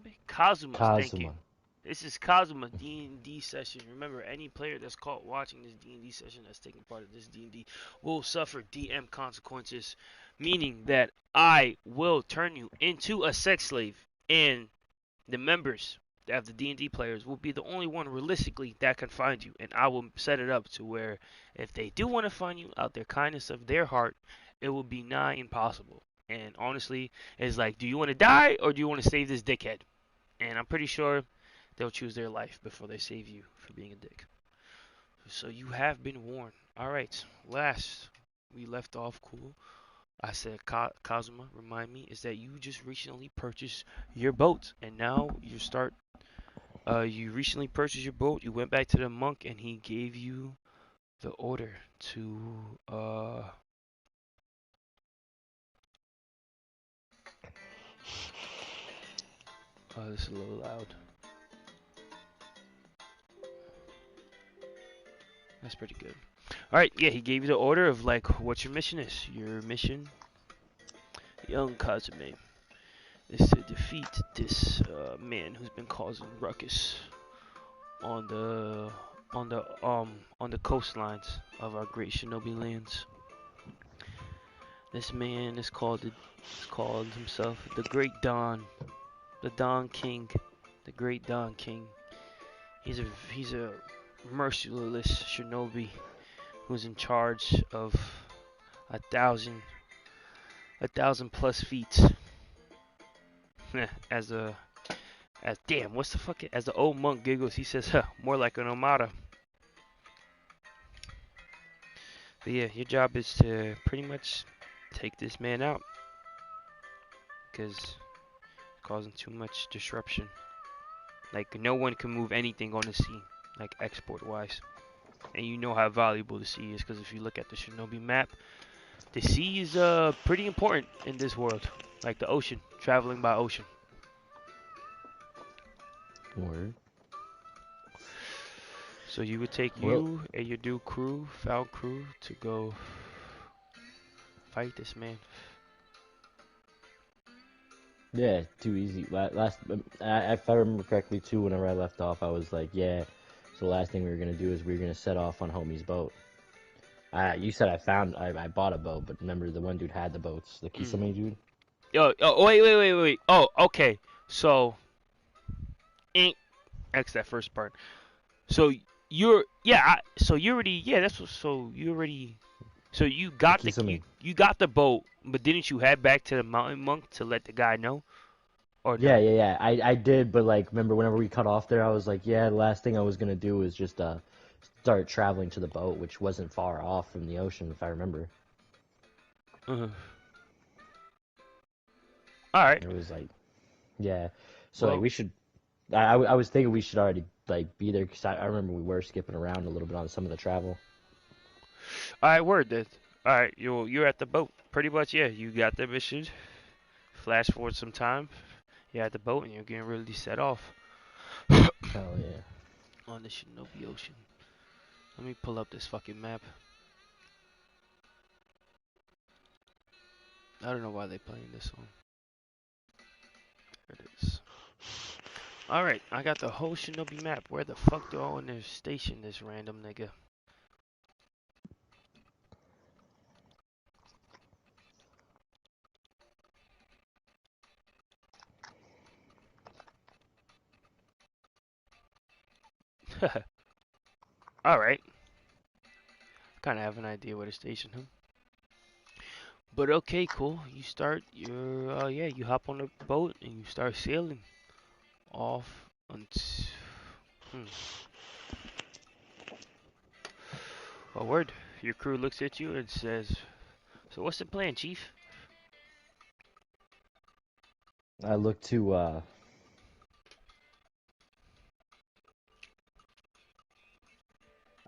name be? Kazuma's thinking. Kazuma. This is Kazuma D&D session. Remember, any player that's caught watching this D&D session that's taking part of this D&D will suffer DM consequences, meaning that I will turn you into a sex slave, and the members of the D&D players will be the only one realistically that can find you, and I will set it up to where if they do want to find you out their kindness of their heart, it will be nigh impossible. And honestly, it's like, do you want to die or do you want to save this dickhead? And I'm pretty sure they'll choose their life before they save you for being a dick. So you have been warned. All right, last we left off cool. I said, Kazuma, remind me, is that you just recently purchased your boat, and now you start. You recently purchased your boat. You went back to the monk, and he gave you the order to. Oh, this is a little loud. That's pretty good. All right, yeah, he gave you the order of like what your mission is. Your mission, young Kazuma, is to defeat this man who's been causing ruckus on the on the coastlines of our great Shinobi lands. This man is called himself the Great Dawn, the Dawn King, the Great Dawn King. He's a merciless shinobi who's in charge of a thousand a thousand plus feet. as a as damn, what's the fucking as the old monk giggles, he says, huh, more like an Omada. But yeah, your job is to pretty much take this man out because it's causing too much disruption. Like no one can move anything on the sea, like export wise. And you know how valuable the sea is because if you look at the Shinobi map, the sea is pretty important in this world, like the ocean, traveling by ocean. Word. So you would take Well, you and your new crew, foul crew, to go fight this man. yeah, too easy. Last, if I remember correctly, too, whenever I left off, I was like, yeah. So the last thing we were gonna do is we were gonna set off on homie's boat. You said I bought a boat, but remember the one dude had the boats, the Mm. Kisame dude. Wait. Oh, okay. So, X that first part. So you're so you already that's what so you already so you The got Kisame. you got the boat, but didn't you head back to the mountain monk to let the guy know or Yeah, no? yeah, yeah. I did, but like, remember whenever we cut off there, I was like, yeah, the last thing I was gonna do was just start traveling to the boat, which wasn't far off from the ocean, if I remember. Uh-huh. All right. It was like, yeah. So like Well, we should. I was thinking we should already like be there because I remember we were skipping around a little bit on some of the travel. all right. Word that. All right. You're at the boat. Pretty much. Yeah. You got the mission. Flash forward some time. You're at the boat and you're getting ready to set off Hell yeah. on the Shinobi Ocean. Let me pull up this fucking map. I don't know why they playing this one. There it is. Alright, I got the whole Shinobi map. Where the fuck do I want to station this random nigga? Alright. Kinda have an idea where to station him. But okay, cool. You start your you hop on the boat and you start sailing off until a word. Your crew looks at you and says, "So what's the plan, chief?"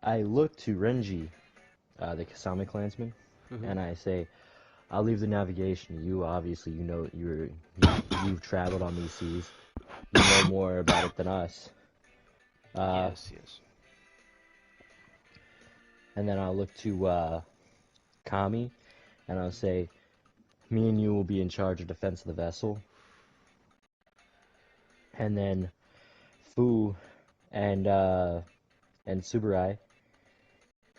I look to Renji, the Kasame clansman, Mhm. and I say, I'll leave the navigation. You obviously, you've traveled on these seas. You know more about it than us. Uh, Yes, yes. and then I'll look to Kami, and I'll say, me and you will be in charge of defense of the vessel. and then Fu and Subarai.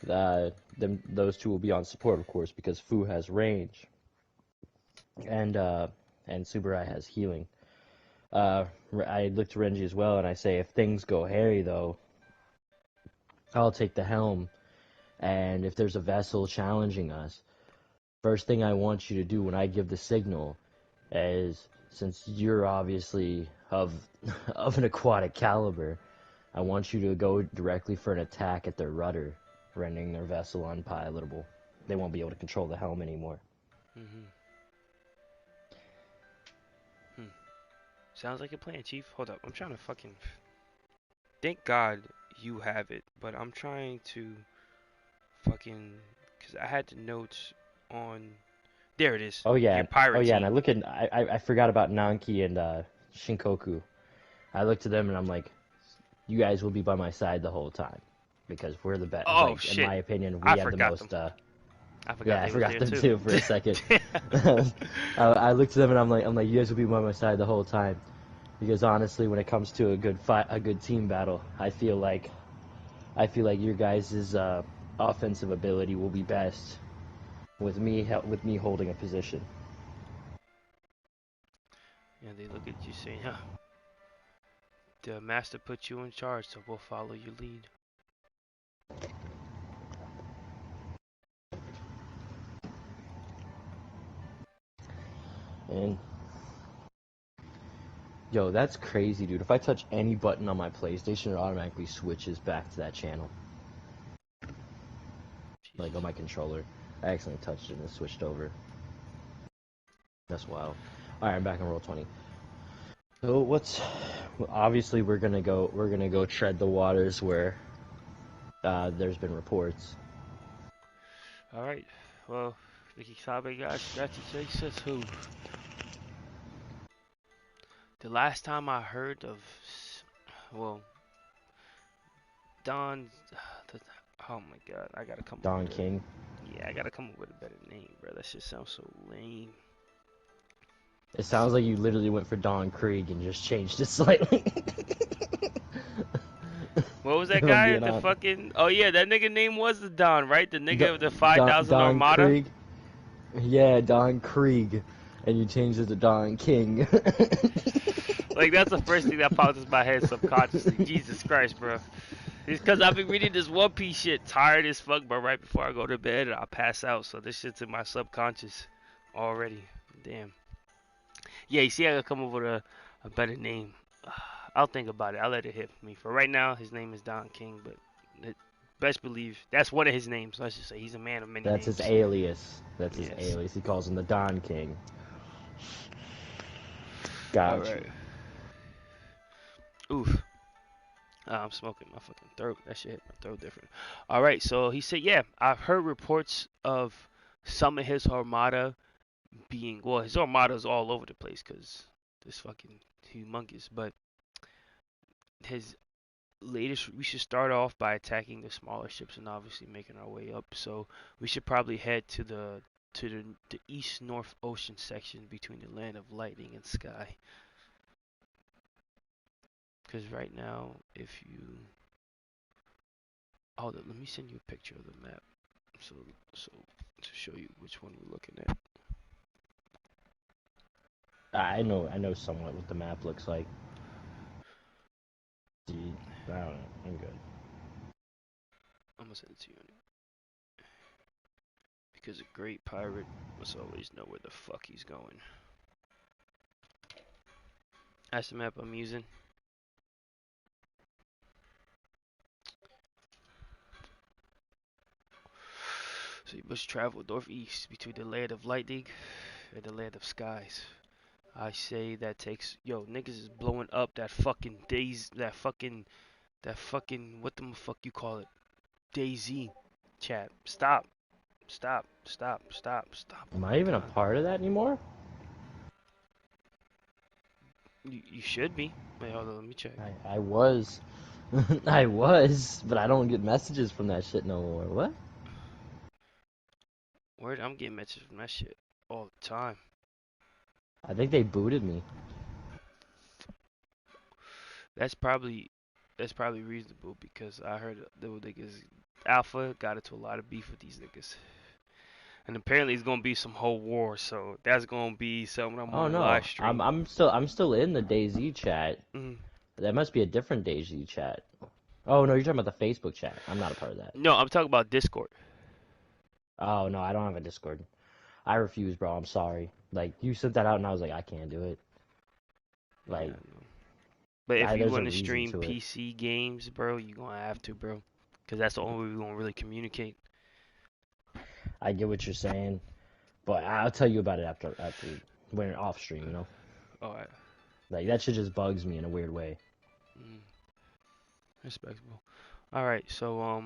Those two will be on support, of course, because Fu has range and Subarai has healing. I look to Renji as well, and I say, if things go hairy, though, I'll take the helm. And if there's a vessel challenging us, first thing I want you to do when I give the signal is, since you're obviously of of an aquatic caliber, I want you to go directly for an attack at their rudder, rendering their vessel unpilotable. They won't be able to control the helm anymore. Mm-hmm. Sounds like a plan, Chief. Hold up. I'm trying to fucking... Thank God you have it, but I'm trying to fucking... Because I had the notes on... There it is. Oh yeah, Your pirate and team. I look at I forgot about Nanki and Shinkoku. I looked to them and I'm like, you guys will be by my side the whole time because we're the best. Oh, Like, in shit. my opinion, we I have the forgot them. most. I forgot Yeah, I they was forgot there them too. too for a second. I looked to them and I'm like, you guys will be by my side the whole time because honestly, when it comes to a good fight, a good team battle, I feel like your guys' offensive ability will be best with me holding a position. And they look at you saying, huh, the master put you in charge, so we'll follow your lead. And yo, that's crazy, dude. If I touch any button on my PlayStation, it automatically switches back to that channel. Like on my controller. I accidentally touched it and it switched over. That's wild. Alright, I'm back on Roll20. So obviously we're gonna go tread the waters where there's been reports. Alright, well, Ricky Sabe got says who? The last time I heard of, well, Don, oh my god, I gotta come up Don with King. Yeah, I gotta come up with a better name, bro. That shit sounds so lame. It sounds like you literally went for Don Krieg and just changed it slightly. What was that If I'm guy? being The honest. fucking, oh yeah, that nigga name was the Don, right? The nigga of the Don 5,000 Armada. Krieg. Yeah, Don Krieg. And you changed it to Don King. Like, that's the first thing that popped into my head subconsciously. Jesus Christ, bro. It's because I've been reading this One Piece shit, tired as fuck, bro. Right before I go to bed, I'll pass out. So this shit's in my subconscious already. Damn. Yeah, you see, I gotta come up with a better name. I'll think about it. I'll let it hit me. For right now, his name is Don King, but best believe that's one of his names. Let's just say he's a man of many That's names. his alias. That's his Yes. alias. He calls him the Don King. All Gotcha. right. Oof. I'm smoking my fucking throat. That shit hit my throat different. All right. So he said, yeah, I've heard reports of some of his armada being, well, his armada's all over the place because this fucking humongous. But his latest, we should start off by attacking the smaller ships and obviously making our way up. So we should probably head to the east north ocean section between the land of lightning and sky. Because right now, if you hold up, let me send you a picture of the map, so to show you which one we're looking at. I know somewhat what the map looks like. I don't know. I'm good. I'm gonna send it to you anyway. Because a great pirate must always know where the fuck he's going. That's the map I'm using. So you must travel northeast between the land of lightning and the land of skies. I say that takes, yo, niggas is blowing up that fucking that fucking, what the fuck you call it? DayZ chat. Stop. Am Oh I my even a god. part of that anymore? You should be. Wait, hold on, let me check. I was. I was, but I don't get messages from that shit no more. What? Word, I'm getting messages from that shit all the time. I think they booted me. That's probably reasonable because I heard the niggas Alpha got into a lot of beef with these niggas. And apparently it's gonna be some whole war, so that's gonna be something I'm Oh gonna no, live I'm stream. I'm still I'm still in the DayZ chat. Mm. That must be a different DayZ chat. Oh no, you're talking about the Facebook chat. I'm not a part of that. No, I'm talking about Discord. Oh no, I don't have a Discord. I refuse, bro. I'm sorry. Like you sent that out, and I was like, I can't do it. Yeah, Like, I know. But if you there's a want to reason stream to it. PC games, bro, you're gonna have to, bro, because that's the only way we're gonna really communicate. I get what you're saying, but I'll tell you about it after when you're off stream. All right. Like that shit just bugs me in a weird way. Mm, respectable. All right. So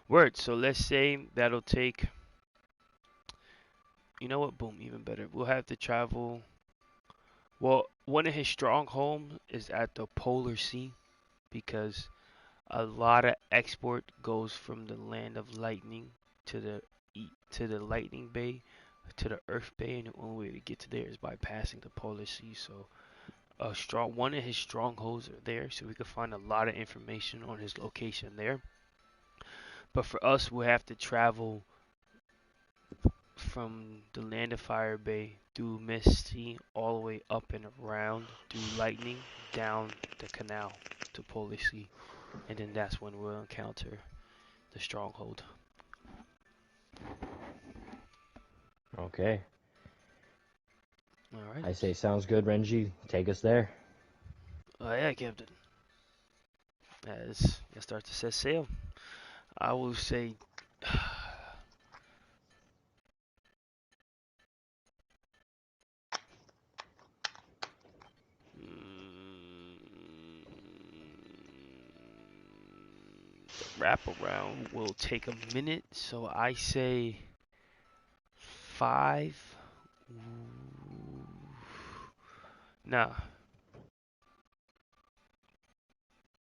word. So let's say that'll take. You know what? Boom. Even better. We'll have to travel. Well, one of his strongholds is at the Polar Sea because a lot of export goes from the land of lightning to the lightning bay to the earth bay, and the only way to get to there is by passing the Polar Sea. So one of his strongholds are there, so we can find a lot of information on his location there. But for us, we'll have to travel from the land of Fire Bay through Misty all the way up and around through Lightning down the canal to Polar Sea, and then that's when we'll encounter the stronghold. Okay. All right. I say sounds good, Renji. Take us there. Oh yeah, Captain. As I start to set sail, I will say. The wraparound will take a minute, so I say 5. Nah.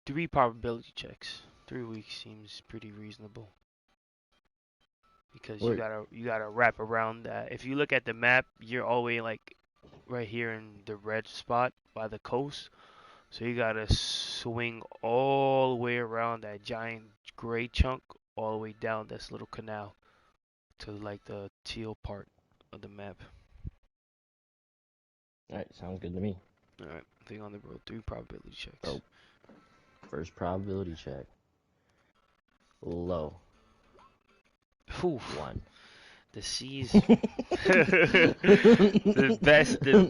3 probability checks. 3 weeks seems pretty reasonable. Because Wait. you gotta wrap around that. If you look at the map, you're all the way like right here in the red spot by the coast. So you gotta swing all the way around that giant gray chunk all the way down this little canal to like the teal part of the map. Alright, sounds good to me. Alright, thing on the road, 3 probability checks. Oh. First probability check. Low. Whew. 1. The seas. the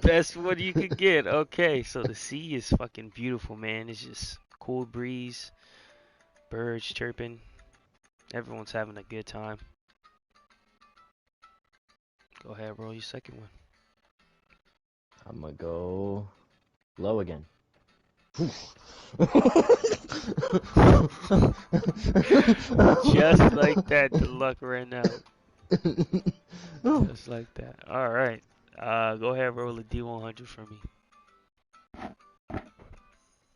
best one you could get. Okay, so the sea is fucking beautiful, man. It's just cool breeze, birds chirping. Everyone's having a good time. Go ahead, roll your second one. I'm gonna go low again. Just like that, the luck ran out. Just like that. All right. Go ahead, roll a D100 for me.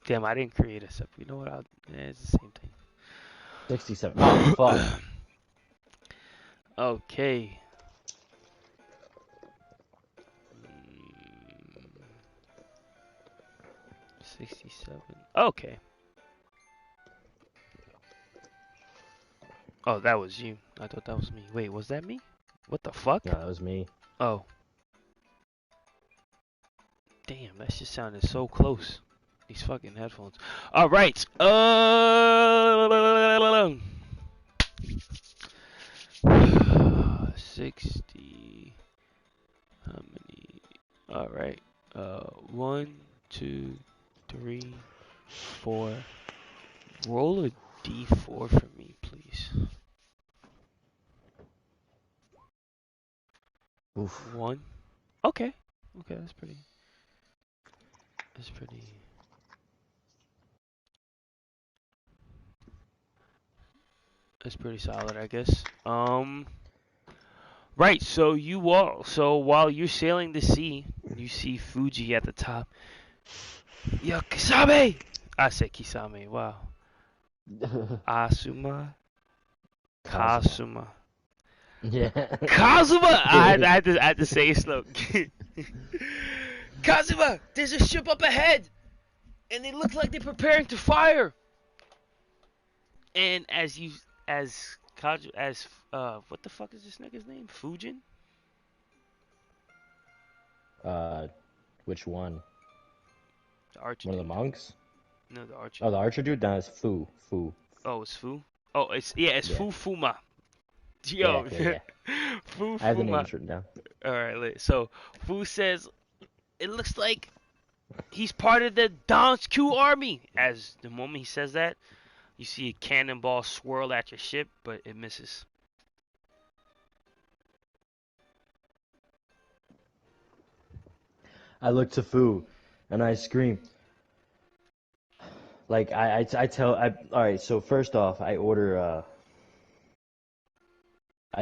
Damn, I didn't create a separate. You know what? It's the same thing. 67. Oh, fuck. Okay. 67. Okay. Oh, that was you. I thought that was me. Wait, was that me? What the fuck? No, that was me. Oh. Damn, that shit sounded so close. These fucking headphones. All right. 60. How many? All right. 1, 2, 3, 4. Roll a D4 for me, please. Oof. 1. Okay. Okay, that's pretty. That's pretty. That's pretty solid, I guess. Right. So while you're sailing the sea, you see Fuji at the top. Yo, Kisame! I said Kisame. Wow. Asuma. Kazuma. Yeah. Kazuma! I had to say it slow. Kazuma, there's a ship up ahead. and they look like they're preparing to fire. And what the fuck is this nigga's name? Fujin? Uh, which one? The archer One of the dude. monks? No, the archer Oh, the dude. archer dude? Nah, it's Fu. Fu. Oh, it's Fu. Oh, it's Yeah. Fu Fuma. Yeah, Yo, yeah, yeah. Fu I have the Fuma. names written down. All right, so Fu says it looks like he's part of the Dan's Q army. As the moment he says that, you see a cannonball swirl at your ship, but it misses. I look to Fu, and I scream. Like all right. So first off, I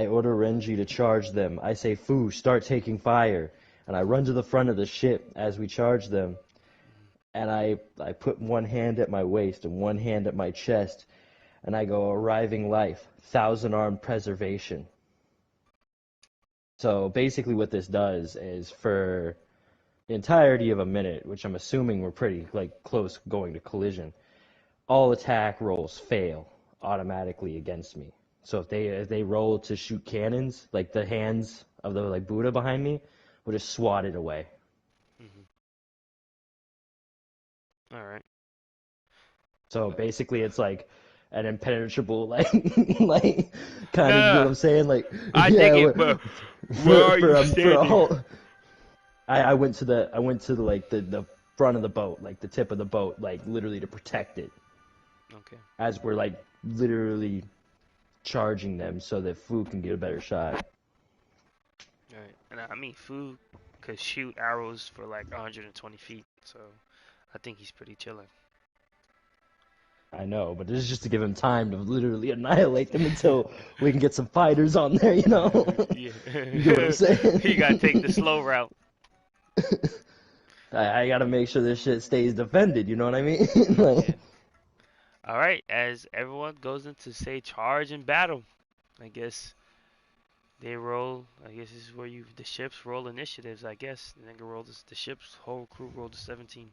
order Renji to charge them. I say, Fu, start taking fire, and I run to the front of the ship as we charge them, and I put one hand at my waist and one hand at my chest, and I go, arriving life, thousand armed preservation. So basically, what this does is for the entirety of a minute, which I'm assuming we're pretty like close going to collision, all attack rolls fail automatically against me. So if they roll to shoot cannons, like the hands of the like Buddha behind me will just swat it away. Mm-hmm. All right. So basically, it's like an impenetrable like like kind of, you know what No, I'm saying? Like I yeah, take it, but where for are you for a standing? whole. I went to the like the front of the boat, like the tip of the boat, like literally to protect it Okay. as we're like literally charging them so that Fu can get a better shot. All right. And I mean, Fu could shoot arrows for like 120 feet, so I think he's pretty chilling. I know, but this is just to give him time to literally annihilate them until we can get some fighters on there, you know? Yeah. You get what I'm He gotta take the saying? slow route. I gotta make sure this shit stays defended, you know what I mean? Like, Yeah. All right. As everyone goes into say charge and battle, I guess they roll. I guess this is where the ships roll initiatives. I guess the nigga roll the ships. Whole crew rolled a 17.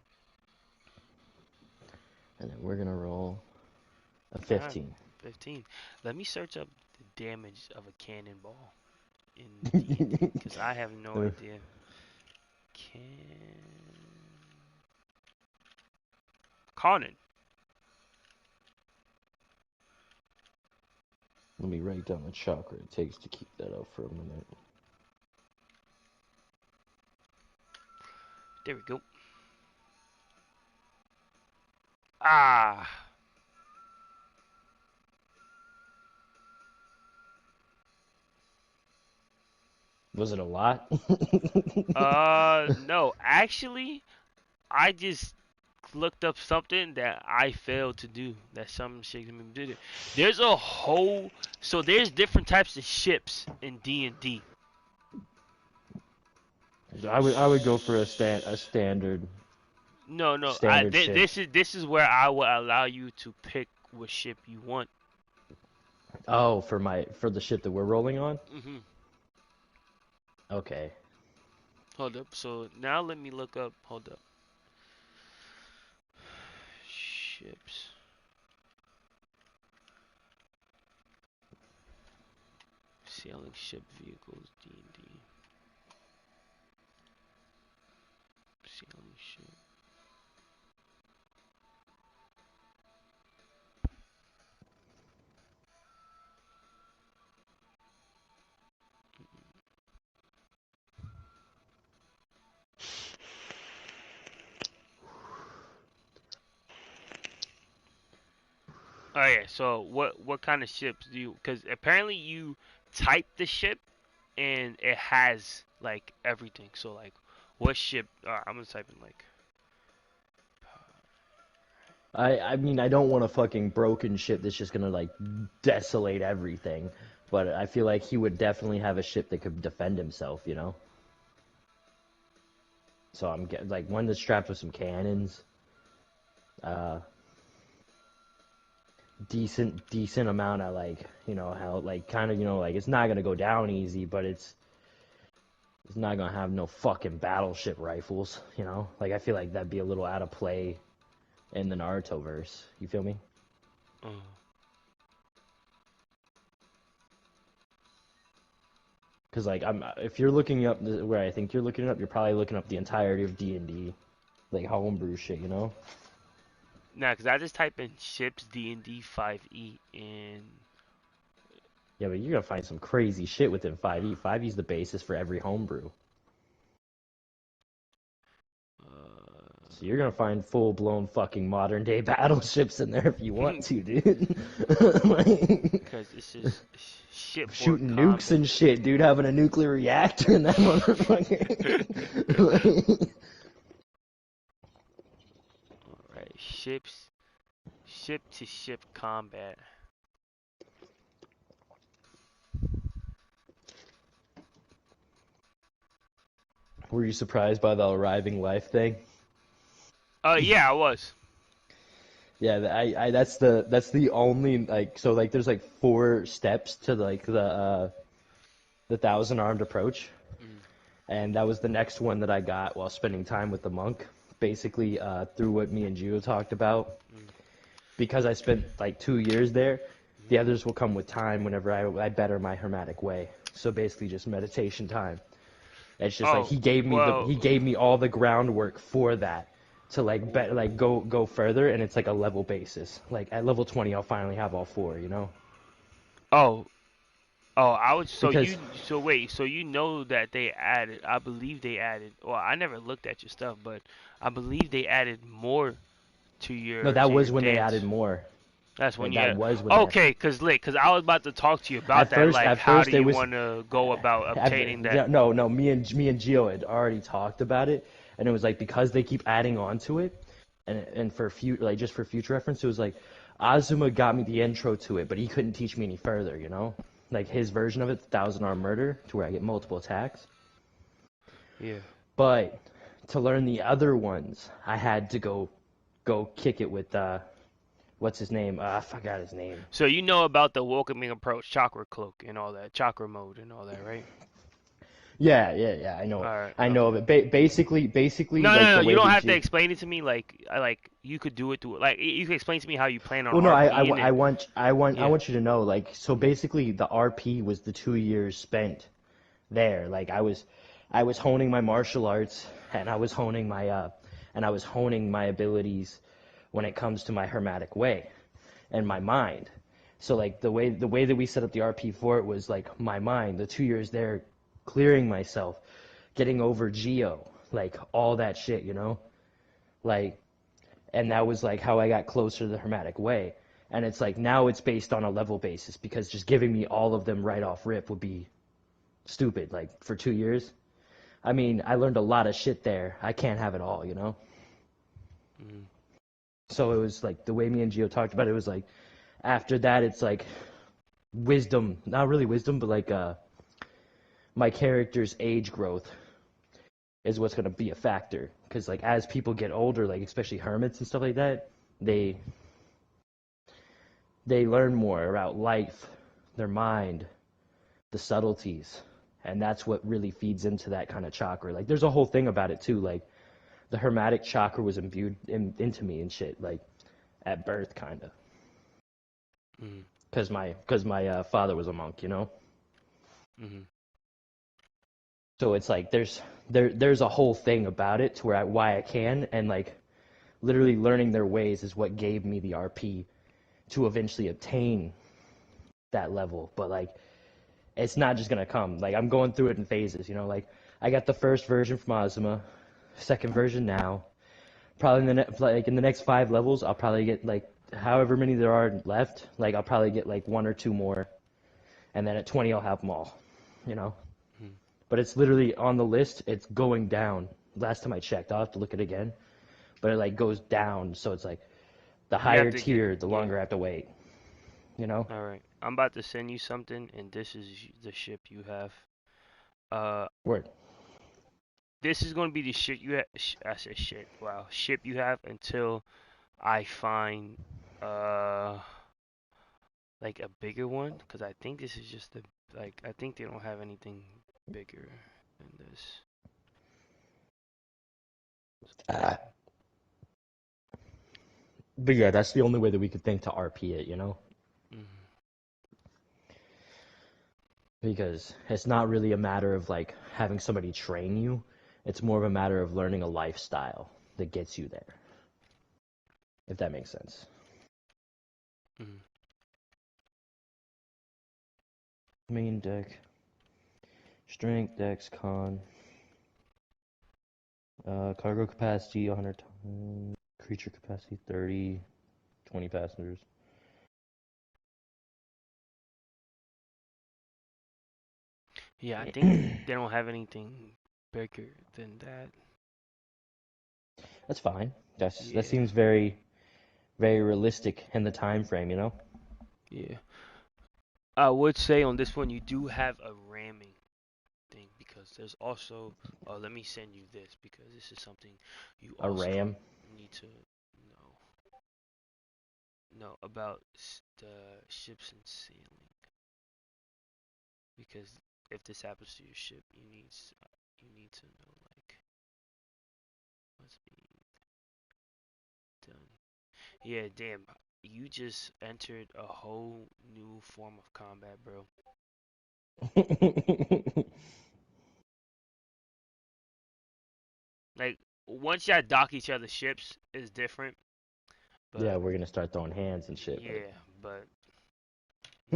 and then we're gonna roll a All right. 15. 15. Let me search up the damage of a cannonball in D&D because I have no idea. Can Conan. Let me write down the chakra it takes to keep that up for a minute. There we go. Ah. Was it a lot? No. Actually, I just looked up something that I failed to do. That some Shakespeare did it. There's a whole. So there's different types of ships in D&D. I would go for a No, no. standard ship. This is where I will allow you to pick what ship you want. Oh, for the ship that we're rolling on? Mhm. Okay. Hold up. So now let me look up. Hold up. Ships. Sailing ship vehicles. D&D. Sailing ship. Oh yeah. So what kind of ships do you? Because apparently you type the ship and it has like everything. So like, what ship? I'm gonna type in like. I mean, I don't want a fucking broken ship that's just gonna like desolate everything, but I feel like he would definitely have a ship that could defend himself, you know? So I'm getting like one that's strapped with some cannons, uh, decent amount of like, you know, how like kind of, you know, like it's not gonna go down easy, but it's not gonna have no fucking battleship rifles, you know? Like I feel like that'd be a little out of play in the Naruto verse. You feel me? Uh, Because like if you're looking up where I think you're looking it up, you're probably looking up the entirety of D&D, like homebrew shit, you know? nah, cause I just type in ships D&D 5e and Yeah, but you're gonna find some crazy shit within 5e. 5e is the basis for every homebrew. So you're gonna find full-blown fucking modern-day battleships in there if you want to, dude. Like, cause this is shipboard shooting nukes combat. and shit, dude, having a nuclear reactor in that motherfucker. Like, Alright, ship to ship combat. were you surprised by the arriving life thing? Yeah, I was. Yeah, that's the only like so like there's like 4 steps to like the thousand armed approach, Mm, and that was the next one that I got while spending time with the monk. Basically, through what me and Gio talked about, mm, because I spent like 2 years there, mm. the others will come with time whenever I better my hermetic way. So basically, just meditation time. It's just like Oh, he well, gave me all the groundwork for that to like go further, and it's like a level basis. Like at level 20, I'll finally have all 4, you know? oh, I would. Because So wait, so you know that they added? I believe they added. Well, I never looked at your stuff, but I believe they added more no, to that your was when they dance. added more. That's when you That got. was when they Okay, cause I was about to talk to you about that. Like, at how do first it you was want to go about obtaining that? no, me and Gio had already talked about it, and it was like because they keep adding on to it, and for like just for future reference, it was like Azuma got me the intro to it, but he couldn't teach me any further, you know, like his version of it, Thousand Arm Murder, to where I get multiple attacks. Yeah. But to learn the other ones, I had to go kick it with what's his name? I forgot his name. So you know about the welcoming approach, chakra cloak, and all that, chakra mode, and all that, right? Yeah. I know it. All right. I know Okay. of it. Basically, No, no, like no. the You way don't that have to G. explain it to me. Like you could do it through. Like you can explain to me how you plan on Well, no, RPing I it. want I Yeah. want you to know, like, so basically the RP was the 2 years spent there. Like I was honing my martial arts, and I was honing my abilities when it comes to my hermetic way and my mind. So like the way that we set up the RP for it was like my mind, the 2 years there, clearing myself, getting over Geo, like all that shit, you know? Like, and that was like how I got closer to the hermetic way. And it's like now it's based on a level basis because just giving me all of them right off rip would be stupid. Like for 2 years, I mean, I learned a lot of shit there. I can't have it all, you know? Mm, So it was like the way me and Geo talked about it was like after that it's like wisdom, not really wisdom, but like my character's age growth is what's going to be a factor because like as people get older, like especially hermits and stuff like that, they they learn more about life, their mind, the subtleties, and that's what really feeds into that kind of chakra. Like there's a whole thing about it too, like the hermetic chakra was imbued into me and shit like at birth kind of mm, because my father was a monk, you know. mm, So it's like there's a whole thing about it to where why I can, and like literally learning their ways is what gave me the RP to eventually obtain that level. But like it's not just gonna come. Like I'm going through it in phases, you know. Like I got the first version from Azuma, second version now. Probably in the next 5 levels, I'll probably get like however many there are left. Like I'll probably get like 1 or 2 more, and then at 20 I'll have them all, you know. mm. But it's literally on the list. It's going down. Last time I checked, I'll have to look at it again. But it like goes down, so it's like the You have higher to get. tier, the Yeah. longer I have to wait. You know? All right. I'm about to send you something, and this is the ship you have. Uh, Word. this is gonna be the shit you have. I said shit. Wow, ship you have until I find uh like a bigger one, because I think this is just the like I think they don't have anything bigger than this. Ah. But yeah, that's the only way that we could think to RP it, you know? Mhm. Because it's not really a matter of like having somebody train you. It's more of a matter of learning a lifestyle that gets you there, if that makes sense. Mhm. Main deck, strength, dex, con, cargo capacity 100 tons, creature capacity 30, 20 passengers. Yeah, I think they don't have anything bigger than that. That's fine. That Yeah, seems very very realistic in the time frame, you know? yeah. I would say on this one you do have a ramming thing because there's also. Let me send you this because this is something you A also ram. need to know about the ships and sailing because if this happens to your ship, you need to know like what's being done. Yeah, damn. You just entered a whole new form of combat, bro. Like once y'all dock each other's ships is different, Yeah, but we're gonna start throwing hands and shit, yeah, but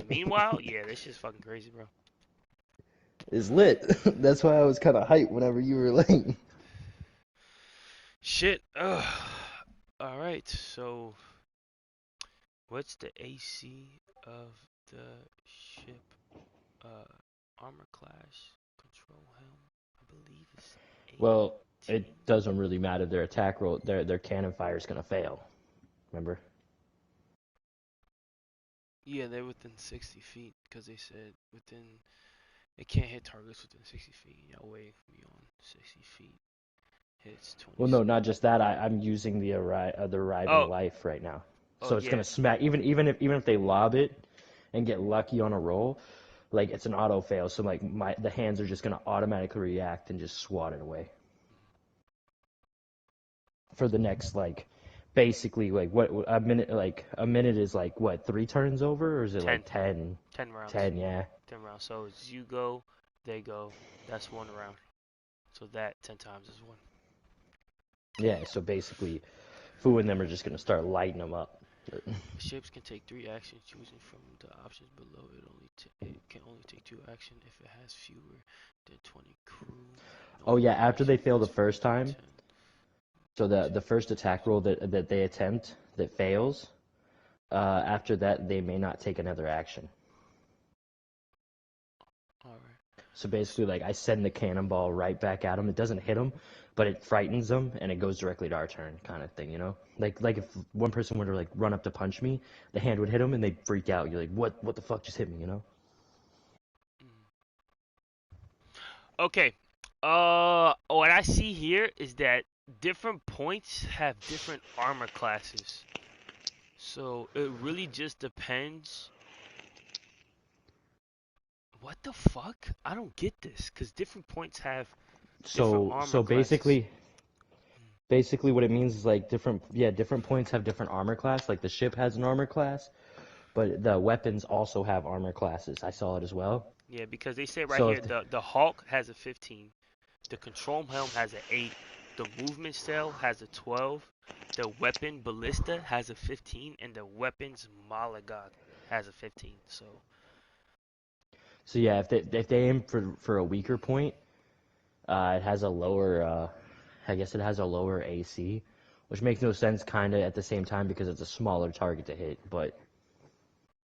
meanwhile, yeah, this shit's fucking crazy, bro. it's lit. That's why I was kind of hyped whenever you were like, Shit. Ugh. All right. So, what's the AC of the ship? Armor class, control helm. I believe it's well, 18. it doesn't really matter. Their attack roll, their cannon fire is gonna fail. Remember? Yeah, they're within 60 feet because they said within. It can't hit targets within 60 feet. Yeah, way beyond 60 feet. Hits Well, 20. no, not just that. I'm using the arriving Oh, life right now, oh so it's yeah. gonna smack. Even if they lob it and get lucky on a roll, like it's an auto fail. So like the hands are just gonna automatically react and just swat it away for the next like basically like what a minute is like what 3 turns over or is it like 10. 10 10 rounds. 10 yeah 10 rounds. So it's you go, they go. That's one round. So that 10 times is one. yeah so basically Fu and them are just gonna start lighting them up. Ships can take 3 actions choosing from the options below. It can only take 2 actions if it has fewer than 20 crew. No Oh yeah, more after they action fail the lasts for more first than time, 10. so the first attack roll that they attempt that fails, after that they may not take another action. Alright. So basically, like I send the cannonball right back at them. It doesn't hit them, but it frightens them, and it goes directly to our turn, kind of thing, you know. Like if one person were to like run up to punch me, the hand would hit them, and they'd freak out. You're like, what the fuck just hit me, you know? Okay. What I see here is that different points have different armor classes. So it really just depends. What the fuck? I don't get this because different points have different armor So classes. basically what it means is like different points have different armor class. Like the ship has an armor class, but the weapons also have armor classes. I saw it as well. Yeah, because they say right So here if the Hawk has a 15, the control helm has an 8, the movement cell has a 12, the weapon ballista has a 15, and the weapons Malagog has a 15. So so yeah, if they aim for a weaker point, it has a lower I guess it has a lower AC, which makes no sense kind of at the same time because it's a smaller target to hit, but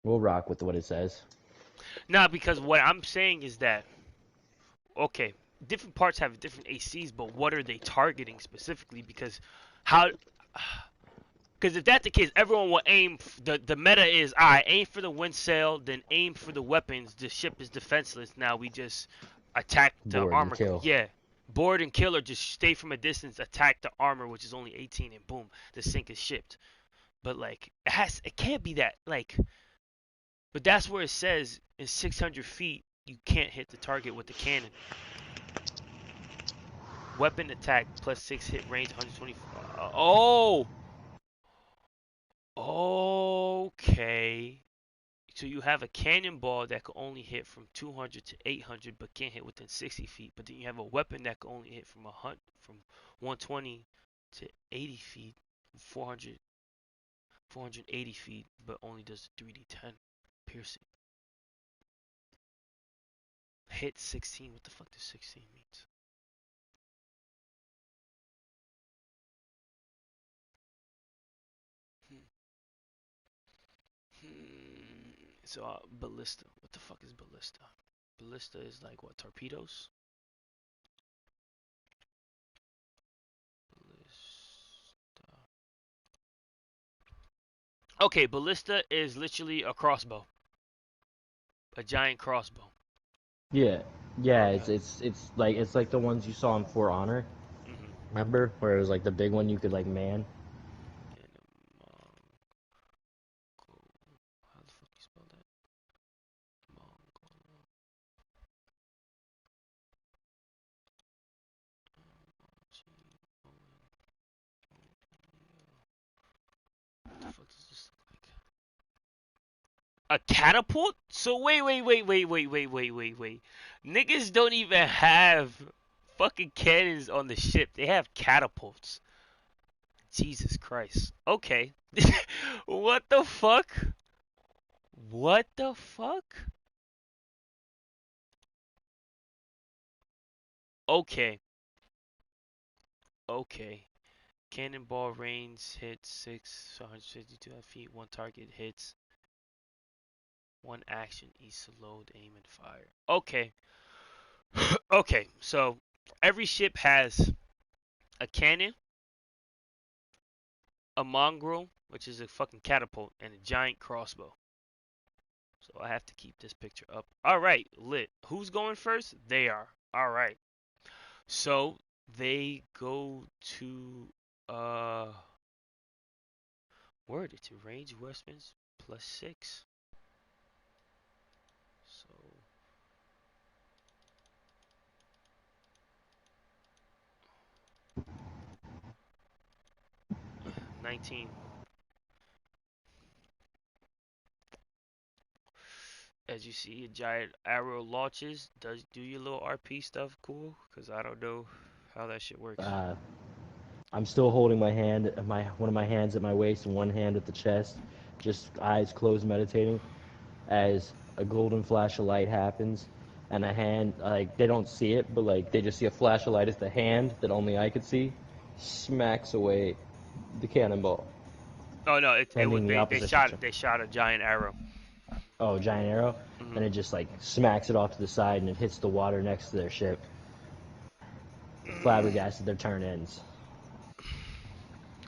we'll rock with what it says. now because what I'm saying is that okay, different parts have different ACs, but what are they targeting specifically? Because how? Because if that's the case, everyone will aim. The meta is I aim for the wind sail, then aim for the weapons. The ship is defenseless. Now we just attack the Board and armor. kill. Yeah, board and kill, or just stay from a distance, attack the armor, which is only 18, and boom, the sink is shipped. But like it can't be that like. But that's where it says in 600 feet you can't hit the target with the cannon. Weapon attack plus 6 hit range 120. Oh! So you have a cannonball that can only hit from 200 to 800, but can't hit within 60 feet. But then you have a weapon that can only hit from 120 to 80 feet, 400, 480 feet, but only does 3d10 piercing. Hit 16. What the fuck does 16 means? So ballista. What the fuck is ballista? Ballista is like what? Torpedoes? Ballista. Okay, ballista is literally a crossbow. A giant crossbow. Yeah, yeah. Okay. It's like the ones you saw in For Honor. Mhm. Remember where it was like the big one you could like man. Mongol. How the fuck you spell that? Mongol. What the fuck does this look like? A catapult? So wait. Niggas don't even have fucking cannons on the ship. They have catapults. Jesus Christ. Okay. What the fuck? What the fuck? Okay. Okay. Cannonball range hits 152 feet. One target hits. One action each to load, aim, and fire. Okay. Okay. So every ship has a cannon, a mongrel, which is a fucking catapult, and a giant crossbow. So I have to keep this picture up. All right, lit. Who's going first? They are. All right. So they go to word. It's a range weapons +6. So 19. As you see, a giant arrow launches. Does do your little RP stuff cool? Cause I don't know how that shit works. Uh, I'm still holding my hand, one of my hands at my waist and one hand at the chest, just eyes closed, meditating. As a golden flash of light happens, and a hand, like they don't see it, but like they just see a flash of light as the hand that only I could see smacks away the cannonball, Oh no, it was sending the opposition. they shot a giant arrow. Oh, giant arrow, Hmm. and it just like smacks it off to the side, and it hits the water next to their ship. Flabbergasted, their turn ends.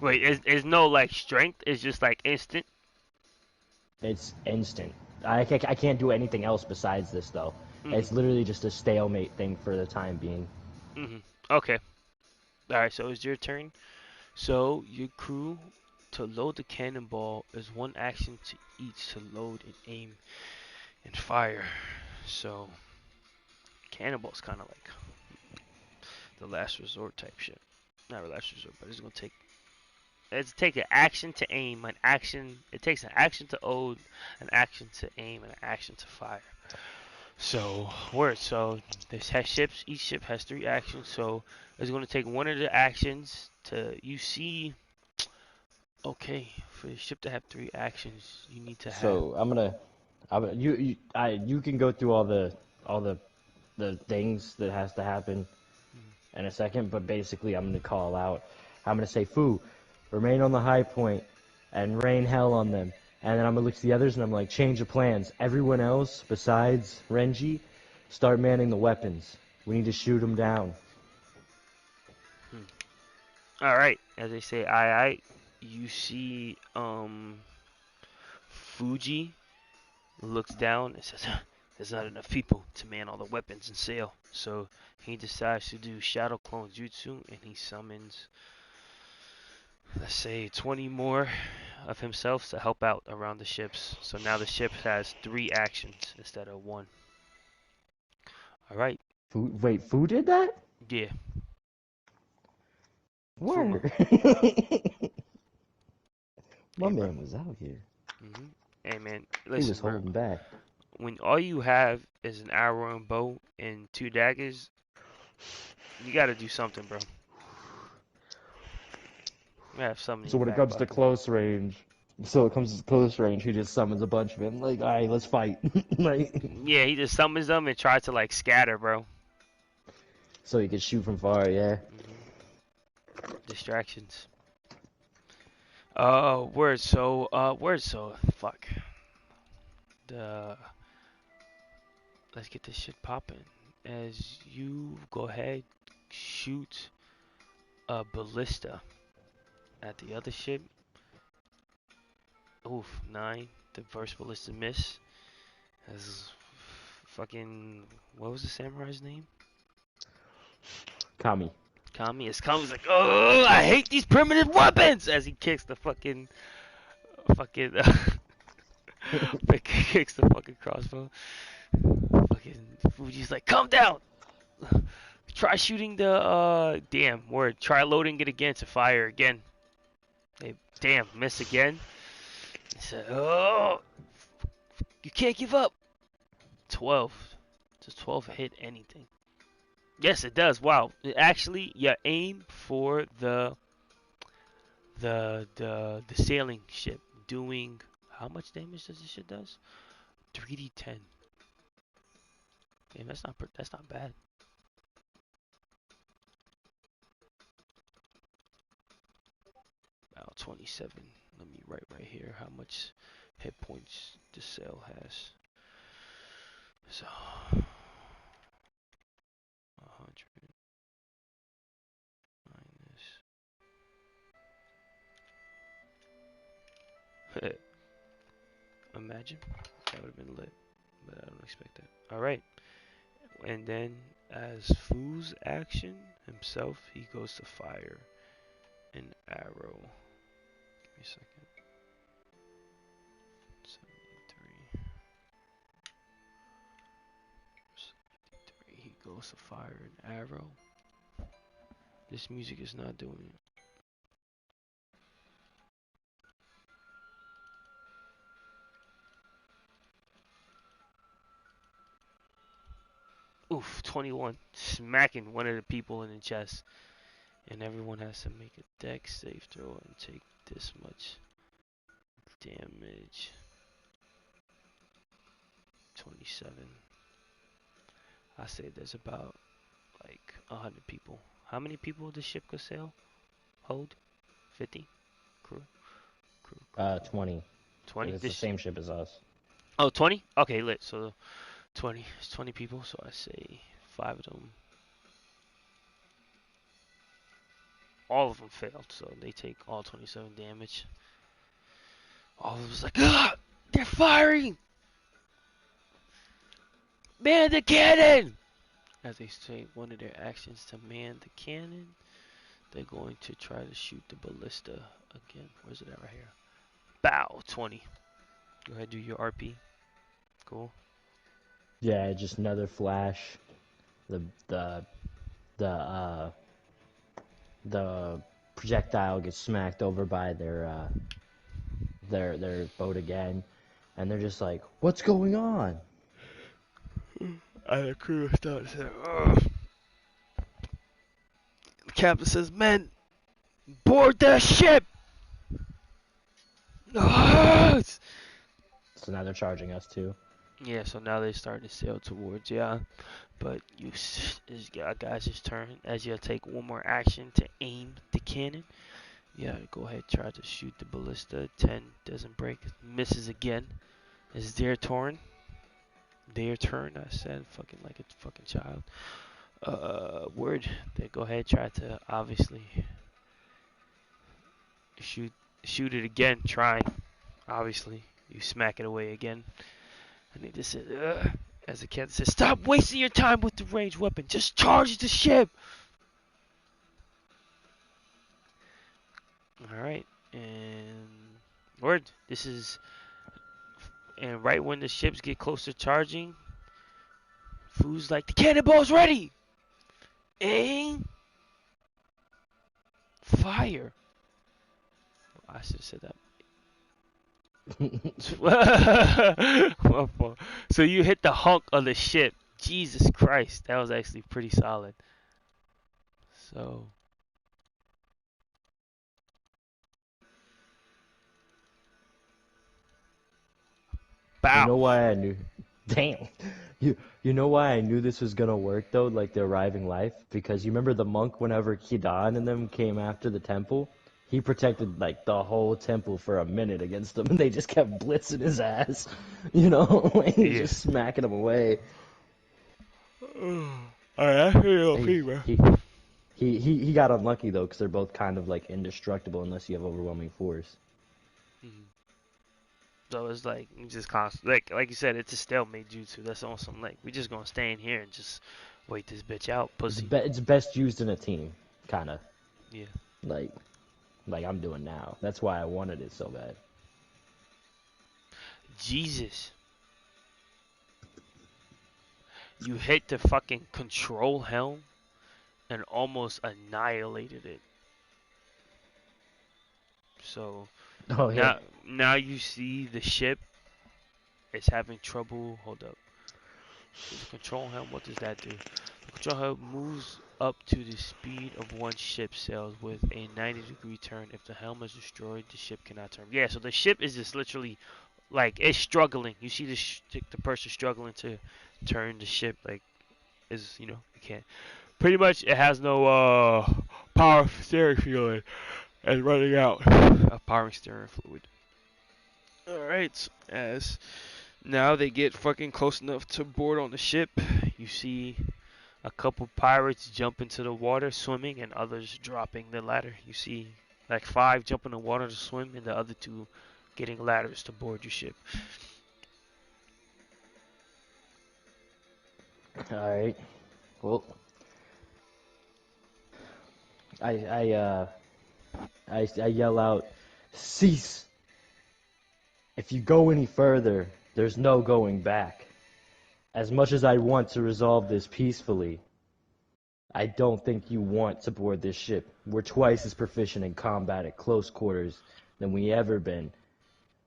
Wait, is no like strength? It's just like instant. It's instant. I can't do anything else besides this though. Hmm. It's literally just a stalemate thing for the time being. Hmm. Okay. All right. So it's your turn. So your crew to load the cannonball is one action to each to load and aim and fire. So cannonball's kind of like the last resort type shit. Not a last resort, but it's gonna take. It's take an action to aim, an action. It takes an action to load, an action to aim, and an action to fire. So word. So this has ships. Each ship has 3 actions. So it's going to take one of the actions to. You see. Okay, for the ship to have 3 actions, you need to have. So you can go through all the things that has to happen in a second, but basically I'm gonna call out. I'm gonna say, "Fu, remain on the high point and rain hell on them." And then I'm gonna look to the others and I'm like, change of plans. Everyone else besides Renji, start manning the weapons. We need to shoot them down. Hmm. All right, as they say, I. You see, Fuji looks down and says, "There's not enough people to man all the weapons and sail." So he decides to do Shadow Clone Jutsu, and he summons, let's say, 20 more of himself to help out around the ships. So now the ship has 3 actions instead of one. All right. Fu did that? Yeah. Fuma. Word. My Hey, bro. man was out here. Hmm. Hey man, He was listen, bro. holding back. When all you have is an arrow and bow and 2 daggers, you gotta do something, bro. You gotta have something in So your when it back comes to pocket. close range, he just summons a bunch of them. Like, all right, let's fight. Like, Yeah, he just summons them and tries to like scatter, bro. so he can shoot from far. Yeah. Distractions. Word. So, fuck. The Let's get this shit popping. As you go ahead, shoot a ballista at the other ship. Oof, 9. The first ballista miss. As fucking, what was the samurai's name? Kami. Kami. As Kami's like, oh, I hate these primitive weapons! As he kicks the fucking kicks the fucking crossbow. Fucking Fuji's like, calm down! Try shooting the, damn, word. Try loading it again to fire again. Hey, damn, miss again. He said, oh, you can't give up. 12. Does 12 hit anything? Yes, it does. Wow. Actually, you aim for the sailing ship, doing how much damage does this shit does? 3d10. Damn, that's not bad. About 27. Let me write right here how much hit points the sail has. So 100 minus. Imagine that would have been lit, but I don't expect that. All right, and then as Fu's action himself, he goes to fire an arrow. Give me a second. 73. 73. He goes to fire an arrow. This music is not doing it. Oof, 21. Smacking one of the people in the chest. And everyone has to make a dex save throw and take this much damage. 27. I say there's about like 100 people. How many people the ship could sail? Hold? 50? Crew? 20. 20? It's the same ship as us. Oh, 20? Okay, lit. So 20. It's 20 people, so I say 5 of them. All of them failed, so they take all 27 damage. All of them was like, ah! They're firing! Man the cannon! As they take one of their actions to man the cannon, they're going to try to shoot the ballista again. Where's it at right here? Bow, 20. Go ahead, do your RP. Cool. Yeah, just another flash. The the projectile gets smacked over by their boat again, and they're just like, "What's going on?" The crew starts to say, ugh. The captain says, men, board that ship! Ah! So now they're charging us too. Yeah, so now they're starting to sail towards, yeah. But it's guys' turn as you take one more action to aim the cannon. Yeah, go ahead, try to shoot the ballista. 10 doesn't break, misses again. It's their turn. Their turn, I said, fucking like a fucking child. Word. They go ahead, try to obviously shoot it again. Try, obviously, you smack it away again. And they just said, ugh. As the captain says, stop wasting your time with the ranged weapon. Just charge the ship. All right, and word. This is, and right when the ships get close to charging, Fu's like, the cannonball's ready. Aim, fire. I should have said that. My fault. So you hit the hunk of the ship. Jesus Christ, that was actually pretty solid. So, You bow. know why I knew? Damn. You know why I knew this was gonna work though, like the arriving life? Because you remember the monk whenever Kidan and them came after the temple? He protected like the whole temple for a minute against them and they just kept blitzing his ass. You know? Like, he was Yeah. just smacking him away. Alright, I feel your He fever. he he got unlucky though, because they're both kind of like indestructible unless you have overwhelming force. Mhm. So it's like you just constant, like you said, it's a stalemate jutsu. That's awesome. Like we just gonna stay in here and just wait this bitch out, pussy. It's best used in a team, kinda. Yeah. Like like I'm doing now. That's why I wanted it so bad. Jesus, you hit the fucking control helm and almost annihilated it. So Oh yeah. now you see the ship is having trouble. Hold up. So the control helm, what does that do? The control helm moves up to the speed of one ship's sails with a 90-degree turn. If the helm is destroyed, the ship cannot turn. Yeah, so the ship is just literally like it's struggling. You see the person struggling to turn the ship, like is you can't. Pretty much, it has no power steering fluid. It's running out of power steering fluid. All right, as now they get fucking close enough to board on the ship. You see a couple pirates jump into the water swimming and others dropping the ladder. You see like 5 jump in the water to swim and the other 2 getting ladders to board your ship. All right. Well, I I uh I yell out, cease. If you go any further, there's no going back. As much as I want to resolve this peacefully, I don't think you want to board this ship. We're twice as proficient in combat at close quarters than we ever been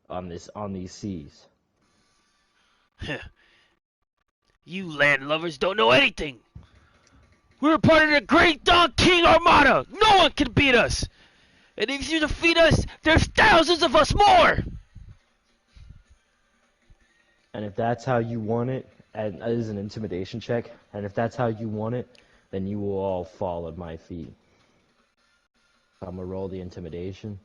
on these seas. You land lovers don't know anything. We're part of the Great Dog King Armada. No one can beat us. And if you defeat us, there's thousands of us more. And if that's how you want it, and that is an intimidation check, and if that's how you want it, then you will all fall at my feet. I'm gonna roll the intimidation.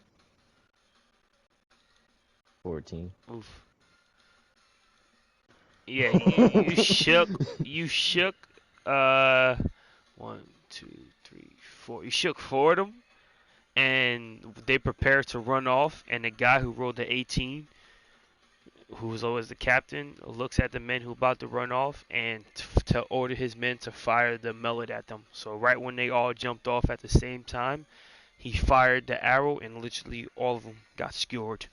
14. Oof. Yeah, you shook. You shook. Uh, 1, 2, 3, 4. You shook 4 of them, and they prepared to run off. And the guy who rolled the 18, who was always the captain, looks at the men who about to run off and to order his men to fire the melon at them. So right when they all jumped off at the same time, he fired the arrow, and literally all of them got skewered.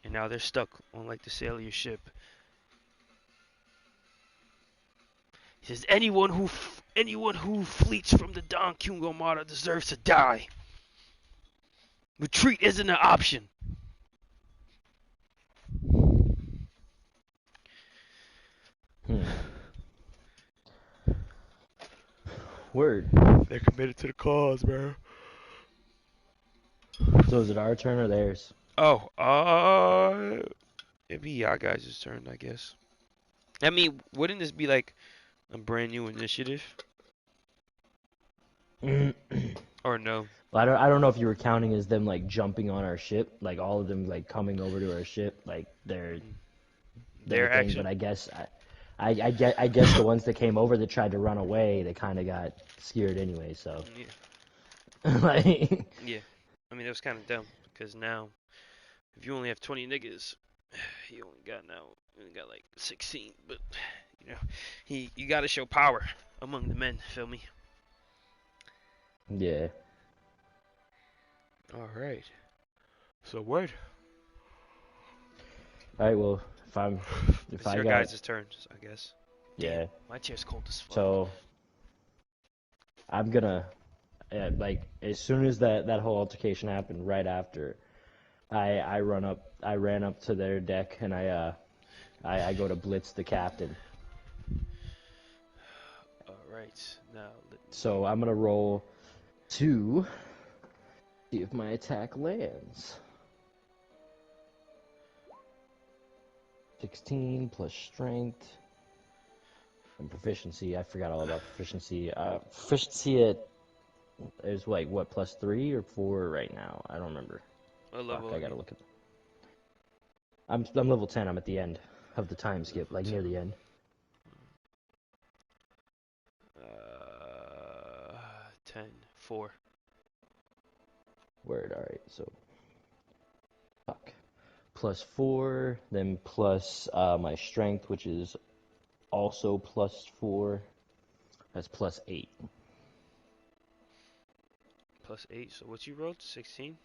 And now they're stuck on like the sail of your ship. He says, anyone who fleets from the Don Kyung Armada deserves to die. Retreat isn't an option. Hmm. Word. They're committed to the cause, bro. So is it our turn or theirs? Oh, it'd be y'all guys' turn, I guess. I mean, wouldn't this be like a brand new initiative? Or no? I don't know if you were counting as them like jumping on our ship, like all of them like coming over to our ship, like their Their thing. action? But I guess the ones that came over that tried to run away, they kind of got scared anyway. So Yeah. like, Yeah. I mean, that was kind of dumb because now, if you only have 20 niggas, you only got like 16. But you got to show power among the men. Feel me? yeah. All right. So what? All right. Well, if It's I your got guys' turns, I guess. yeah. Damn, my chair's cold as fuck. So I'm gonna like as soon as that whole altercation happened, right after, I ran up to their deck and I go to blitz the captain. Alright, now let me... So I'm gonna roll 2, see if my attack lands. 16 plus strength and proficiency. I forgot all about proficiency. Proficiency at is like what, +3 or 4 right now? I don't remember. What level Fuck, I are gotta you? look at. I'm level 10. I'm at the end of the time skip, like near the end. 10, 4. Word. All right. So fuck. +4, then plus my strength, which is also +4. That's +8. +8, so what you rolled? 16?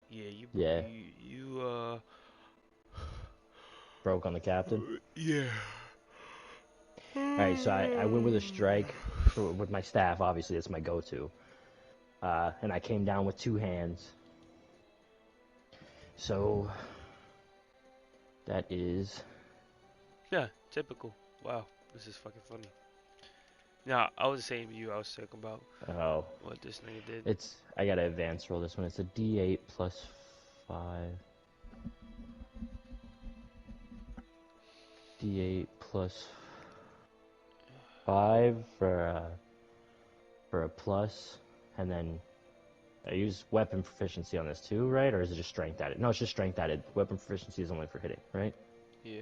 Yeah, Yeah. you Broke on the captain. yeah. Alright, so I went with a strike with my staff, obviously, that's my go-to. And I came down with 2 hands. So, that is... Yeah, typical. Wow, this is fucking funny. Now, I was saying to you, I was talking about Oh, what this nigga did. I gotta advance roll this one. It's a D8 plus 5. D8 plus 5 for a plus, and then I use weapon proficiency on this too, right? Or is it just strength added? No, it's just strength added. Weapon proficiency is only for hitting, right? Yeah.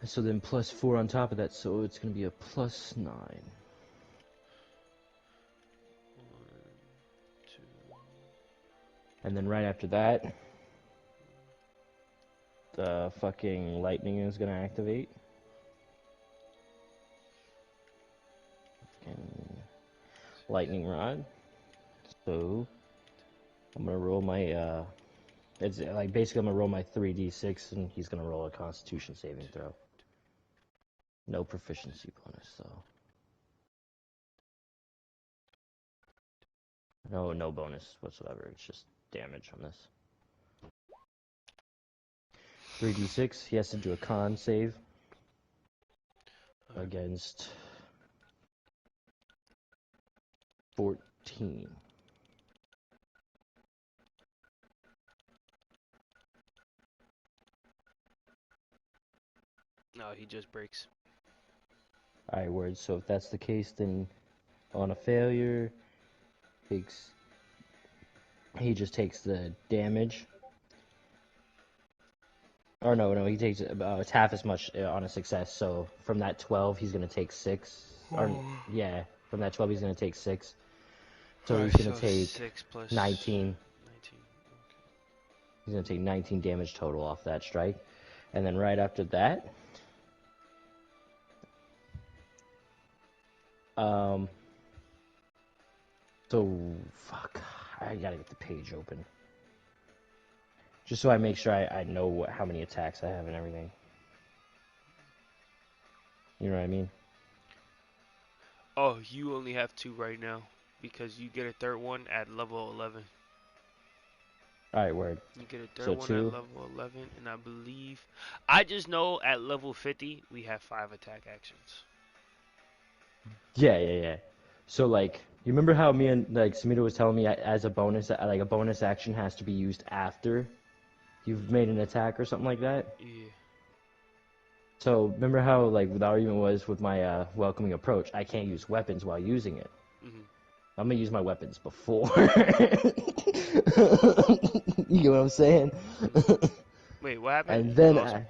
So then +4 on top of that, so it's gonna be a +9. 1, 2. And then right after that, the fucking lightning is gonna activate. And lightning rod. So I'm gonna roll my it's like basically I'm gonna roll my 3d6 and he's gonna roll a Constitution saving throw. No proficiency bonus though. No bonus whatsoever. It's just damage on this. 3d6. He has to do a con save against 14. No, he just breaks. Alright, word. So if that's the case, then on a failure, he just takes the damage. Or no, he takes it's half as much on a success. So from that 12, he's gonna take 6. Or yeah, from that 12, he's gonna take 6. So he's gonna take 6 plus 19. 19. Okay. He's gonna take 19 damage total off that strike, and then right after that, so fuck, I gotta get the page open, just so I make sure I know how many attacks I have and everything. You know what I mean? Oh, you only have 2 right now because you get a third one at level 11. All right, word. You get a third So one 2. at level 11, and I believe I just know at level 50 we have 5 attack actions. Yeah. So like, you remember how me and like Samita was telling me as a bonus, like a bonus action has to be used after you've made an attack or something like that? Yeah. So remember how like the argument was with my welcoming approach, I can't use weapons while using it. Mhm. I'm gonna use my weapons before. You get what I'm saying? Wait, what happened? And You then lost me.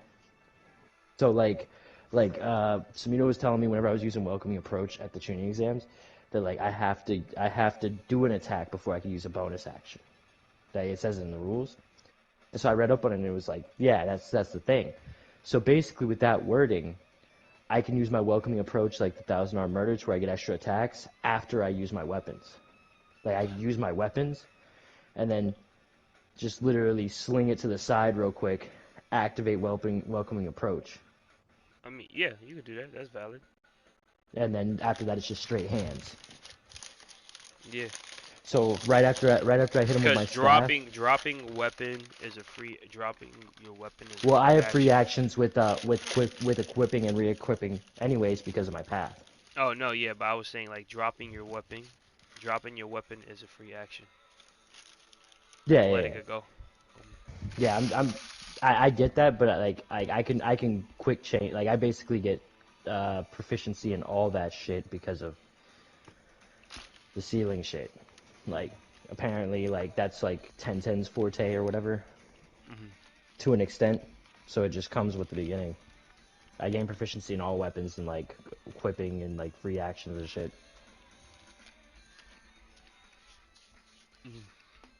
so Samino was telling me whenever I was using welcoming approach at the tuning exams that like I have to do an attack before I can use a bonus action. That it says it in the rules. And so I read up on it and it was like, yeah, that's the thing. So basically with that wording, I can use my welcoming approach like the 1,000-armed murders where I get extra attacks after I use my weapons. Like I use my weapons and then just literally sling it to the side real quick, activate welcoming approach. I mean, yeah, you could do that. That's valid. And then after that it's just straight hands. Yeah. So right after I hit him with Because my staff. dropping weapon is a free dropping your weapon is a Well, I free have free action. actions with equipping and re-equipping anyways because of my path. Oh no, yeah, but I was saying like dropping your weapon is a free action. Yeah, Like yeah, letting yeah. it go. Yeah, I get that, but like I can quick change. Like I basically get proficiency in all that shit because of the ceiling shit. Like apparently like that's like 1010's forte or whatever Hmm. to an extent. So it just comes with the beginning. I gain proficiency in all weapons and like equipping and like free actions and shit. Hmm.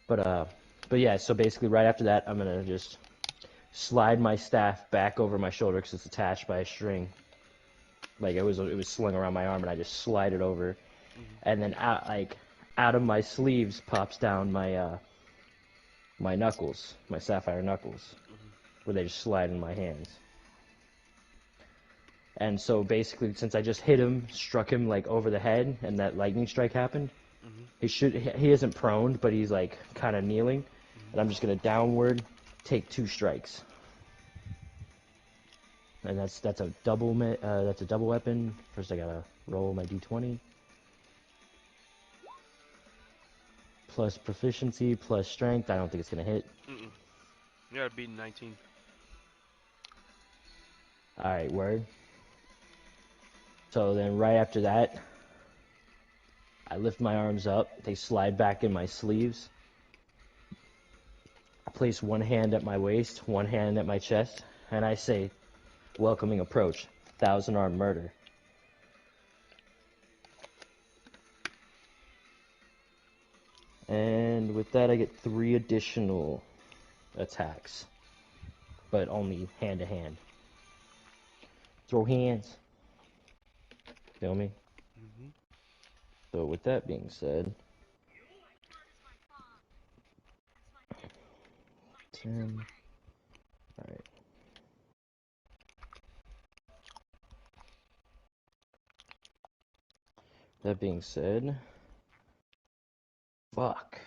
But uh, but yeah. So basically, right after that, I'm gonna just slide my staff back over my shoulder because it's attached by a string. Like it was slung around my arm, and I just slide it over, Hmm. and then out of my sleeves pops down my knuckles, my sapphire knuckles, Hmm. where they just slide in my hands. And so basically, since I just hit him, struck him like over the head, and that lightning strike happened, Hmm. he isn't prone, but he's like kind of kneeling, and I'm Hmm. just gonna downward take 2 strikes, and that's a double weapon. First, I gotta roll my d20 plus proficiency plus strength. I don't think it's gonna hit. Mm-mm. You gotta beat 19. All right, word. So then right after that, I lift my arms up. They slide back in my sleeves. I place one hand at my waist, one hand at my chest, and I say, welcoming approach, thousand armed murder. And with that, I get 3 additional attacks, but only hand to hand. Throw hands. Feel me? Hmm. So with that being said, 10. All right. That being said, fuck.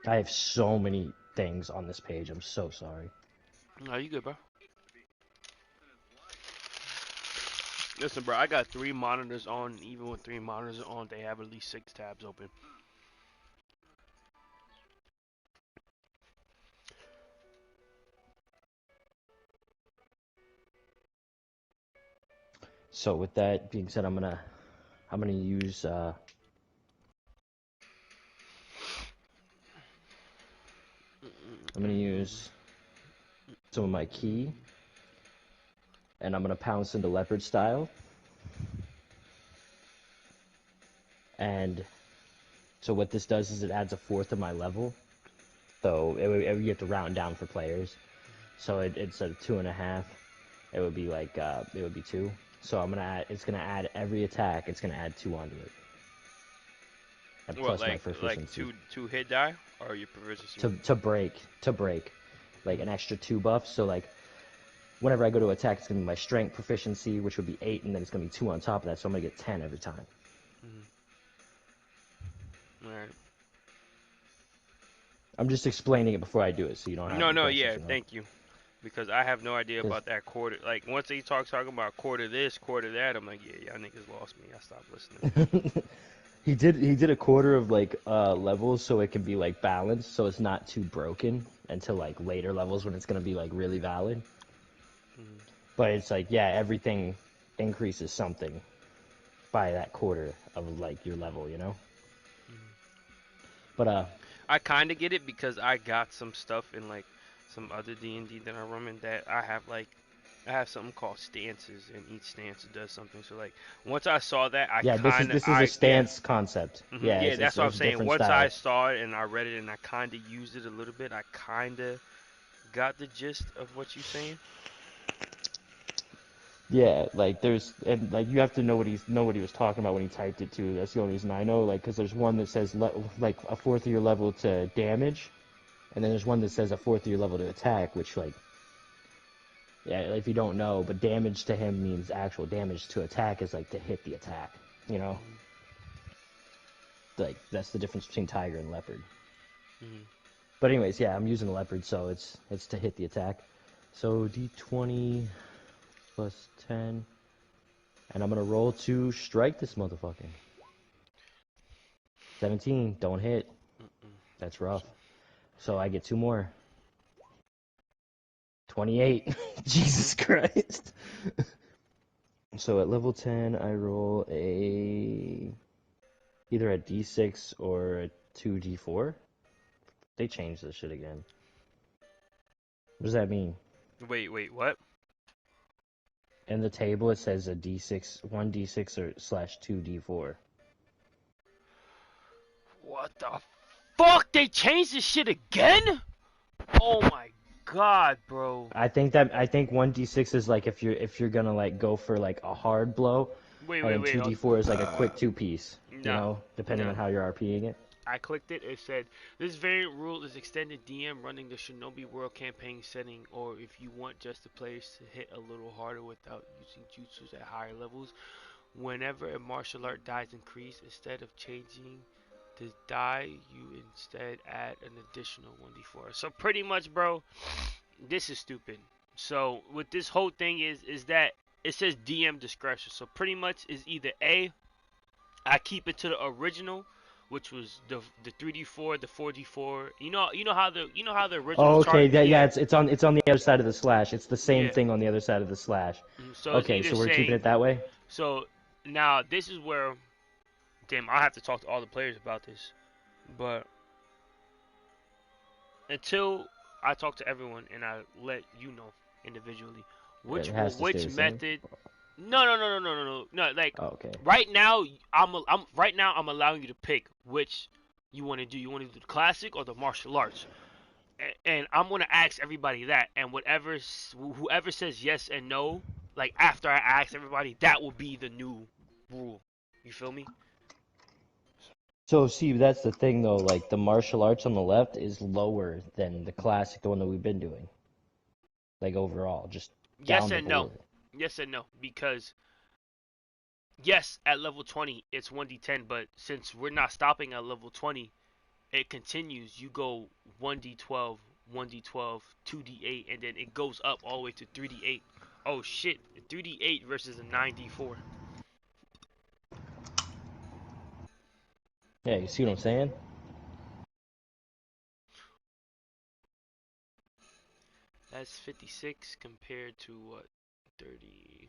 I have so many things on this page. I'm so sorry. No, you good, bro. Listen, bro, I got 3 monitors on. Even with 3 monitors on, they have at least 6 tabs open. So with that being said, I'm gonna use I'm gonna use some of my key, and I'm gonna pounce into leopard style. And so what this does is it adds a fourth of my level. So you have to round down for players. So instead of 2.5, it would be like it would be 2. So it's gonna add every attack. It's gonna add 2 onto it, and What, plus my like proficiency two hit die or your proficiency? to break like an extra 2 buffs. So like whenever I go to attack, it's gonna be my strength proficiency, which would be 8, and then it's gonna be 2 on top of that. So I'm gonna get 10 every time. Mm-hmm. All right. I'm just explaining it before I do it, so you don't have No, any no, questions, yeah, you know? thank you. Because I have no idea Because about that quarter. Like once they talking about quarter this, quarter that, I'm like, yeah, y'all niggas lost me. I stopped listening. he did a quarter of like levels so it can be like balanced, so it's not too broken until like later levels when it's gonna be like really valid. Mm-hmm. But it's like yeah, everything increases something by that quarter of like your level, you know. Mm-hmm. But I kind of get it because I got some stuff in like some other D&D that I run in that I have something called stances, and each stance does something. So like once I saw that, yeah, this is a yeah. stance concept. Hmm, Yeah, yeah, it's that's it's, what I'm it's a saying. different Once I style. saw it and I read it and I kind of used it a little bit, I kind of got the gist of what you're saying. Yeah, like there's and like you have to know what he was talking about when he typed it too. That's the only reason I know. Like, because there's one that says like a fourth of your level to damage, and then there's one that says a fourth of your level to attack. Which like yeah, if you don't know, but damage to him means actual damage. To attack is like to hit the attack. You know. Hmm. like that's the difference between tiger and leopard. Mhm. But anyways, yeah, I'm using a leopard, so it's to hit the attack. So D20 plus 10, and I'm gonna roll to strike this motherfucker. 17, don't hit. Mm-mm. That's rough. So I get 2 more. 28. Jesus Christ. So at level 10, I roll either a D6 or a 2D4. They changed this shit again. What does that mean? Wait, what? In the table, it says a D6, 1D6 or slash 2D4. What the fuck? They changed this shit again? Oh my god, bro. I think 1D6 is like if you're gonna like go for like a hard blow, Wait, and wait, then wait. 2D4 is like a quick 2-piece. You No, know, depending no. on how you're RPing it. I clicked it. It said this variant rule is extended DM running the Shinobi World campaign setting, or if you want just the players to hit a little harder without using jutsus at higher levels. Whenever a martial art dies increase, instead of changing the die, you instead add an additional 1d4. So pretty much, bro, this is stupid. So what this whole thing is that it says DM discretion. So pretty much is either A, I keep it to the original, which was the 3d4, the 4d4. You know how the original Oh, okay. chart. Yeah, Yeah, it's on the other side of the slash. It's the same yeah. thing on the other side of the slash. So it's Okay, either so we're keeping saying. it that way. So now this is where, damn, I have to talk to all the players about this. But until I talk to everyone and I let you know individually, It which has to stay which the same. method. No. Like Oh, okay. right now, I'm allowing you to pick which you want to do. You want to do the classic or the martial arts, and I'm gonna ask everybody that, and whoever says yes and no, like after I ask everybody, that will be the new rule. You feel me? So see, that's the thing though. Like the martial arts on the left is lower than the classic, the one that we've been doing. Like overall, just Yes down the and no. board. Yes and no. Because yes, at level 20 it's 1d10, but since we're not stopping at level 20, it continues. You go 1d12, 1d12, 2d8, and then it goes up all the way to 3d8. Oh shit, 3d8 versus a 9d4. Yeah, you see what I'm saying? That's 56 compared to what? 30.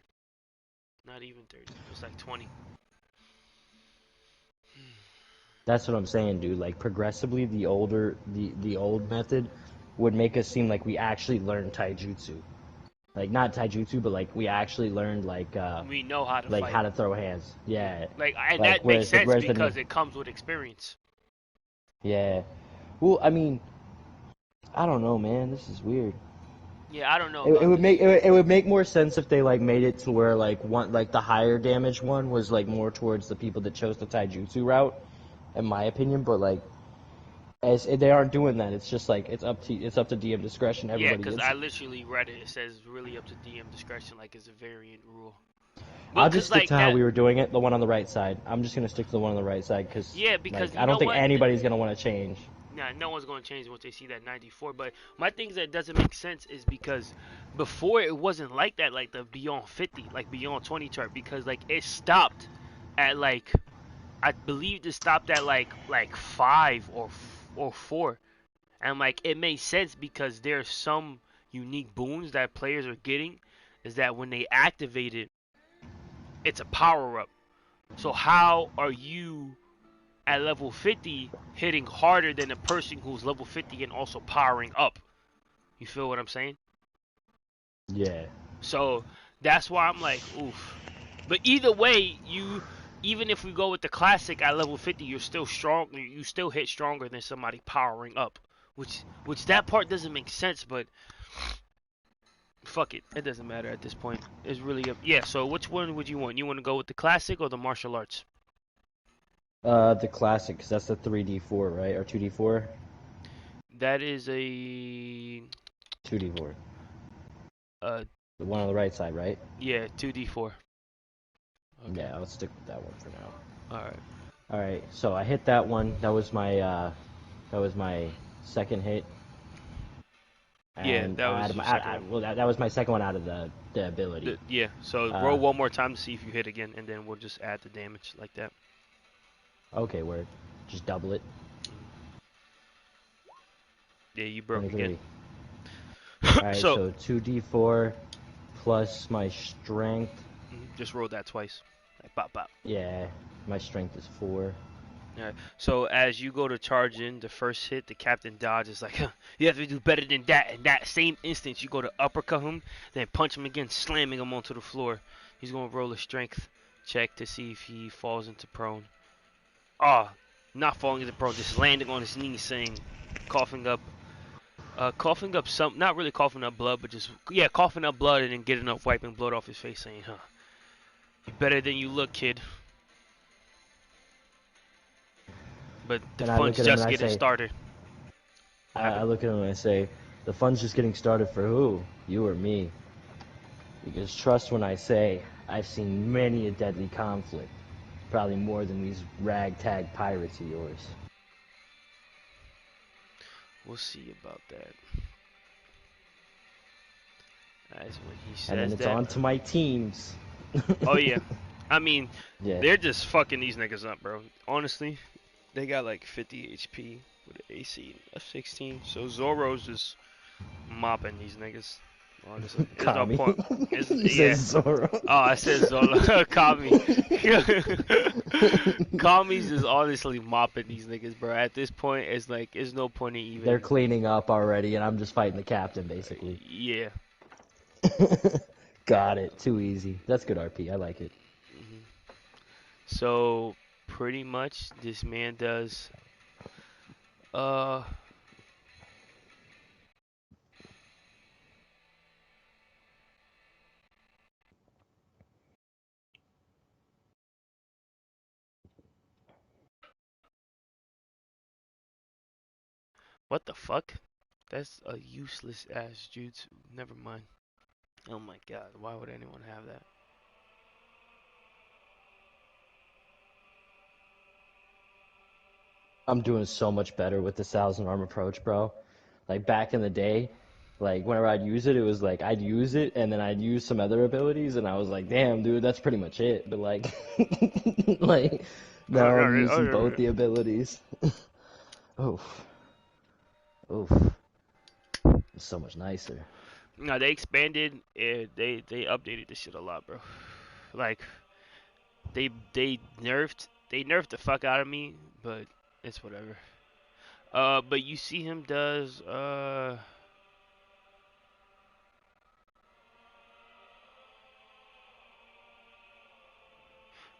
Not even 30. It's like 20. That's what I'm saying, dude. Like progressively, the old method would make us seem like we actually learned taijutsu. Like not taijutsu, but like we actually learned We know how to like fight. how to throw hands. Yeah. Like, and Like that makes sense whereas the because it comes with experience. yeah. Well, I mean, I don't know, man. This is weird. Yeah, I don't know It about would this. it would make more sense if they like made it to where like the higher damage one was like more towards the people that chose the taijutsu route, in my opinion. But like as they aren't doing that, it's just like it's up to DM discretion. Yeah, Everybody because gets. I literally read it. It says really up to DM discretion, like it's a variant rule. I'll But just because stick to like how that, we were doing it, the one on the right side. I'm just gonna stick to the one on the right side because yeah, because like you I don't know think what? anybody's gonna want to change. Nah, no one's gonna change once they see that 94. But my thing that doesn't make sense is because before it wasn't like that, like the Beyond 50, like Beyond 20 chart, because like it stopped at like I believe it stopped at like 5 or 4, and like it made sense because there's some unique boons that players are getting, is that when they activate it, it's a power up. So how are you at level 50 hitting harder than a person who's level 50 and also powering up? You feel what I'm saying? Yeah. So that's why I'm like, oof. But either way, even if we go with the classic at level 50, you're still strong. You still hit stronger than somebody powering up, which that part doesn't make sense. But fuck it, it doesn't matter at this point. It's really up. Yeah. So which one would you want? You want to go with the classic or the martial arts? The classic, 'cause that's the 3D4, right? Or 2D4? That is a 2D4. uh The one on the right side, right? yeah 2d4. Okay. Yeah, let's stick with that one for now. All right. All right, so I hit that one. That was my second hit, Yeah, and that was your second one. well, that was my second one out of the ability. Yeah, so roll Uh, one more time to see if you hit again, and then we'll just add the damage like that. okay, word. Just double it. Yeah, you broke 23. again. All right, So, so 2d4 plus my strength. just roll that twice. Like, bop, bop. Yeah, my strength is 4. Alright, so as you go to charge in, the first hit, the captain dodges like, huh, you have to do better than that. In that same instant, you go to uppercut him, then punch him again, slamming him onto the floor. He's going to roll a strength check to see if he falls into prone. Ah, not falling into prone, just landing on his knees, saying, coughing up some, not really coughing up blood, but just, yeah, coughing up blood and then getting up, wiping blood off his face, saying, huh, you better than you look, kid. But the And I look fun's at him and just I getting say, started. I look at him and I say, the fun's just getting started for who? You or me? Because trust when I say, I've seen many a deadly conflict. Probably more than these ragtag pirates of yours. We'll see about that. That's when he And then says it's that. on to my teams. Oh yeah, I mean, Yeah. they're just fucking these niggas up, bro. Honestly, they got like 50 HP with an AC of 16. So Zoro's just mopping these niggas. Honestly, there's no Kami. point. He Yeah. says Zoro. Oh, I said Zoro. Kami. Kami's just honestly mopping these niggas, bro. At this point, it's like, there's no point in even. They're cleaning up already, and I'm just fighting the captain, basically. Yeah. Got it. Too easy. That's good RP. I like it. So pretty much this man does what the fuck? That's a useless ass jutsu. Never mind. Oh my god, why would anyone have that? I'm doing so much better with the Thousand Arm approach, bro. Like back in the day, like whenever I'd use it, it was like I'd use it and then I'd use some other abilities, and I was like, damn, dude, that's pretty much it. But like, like now I'm using both the abilities. Oof, oof, it's so much nicer. No, they expanded. They updated this shit a lot, bro. Like they nerfed the fuck out of me, but it's whatever. But you see him does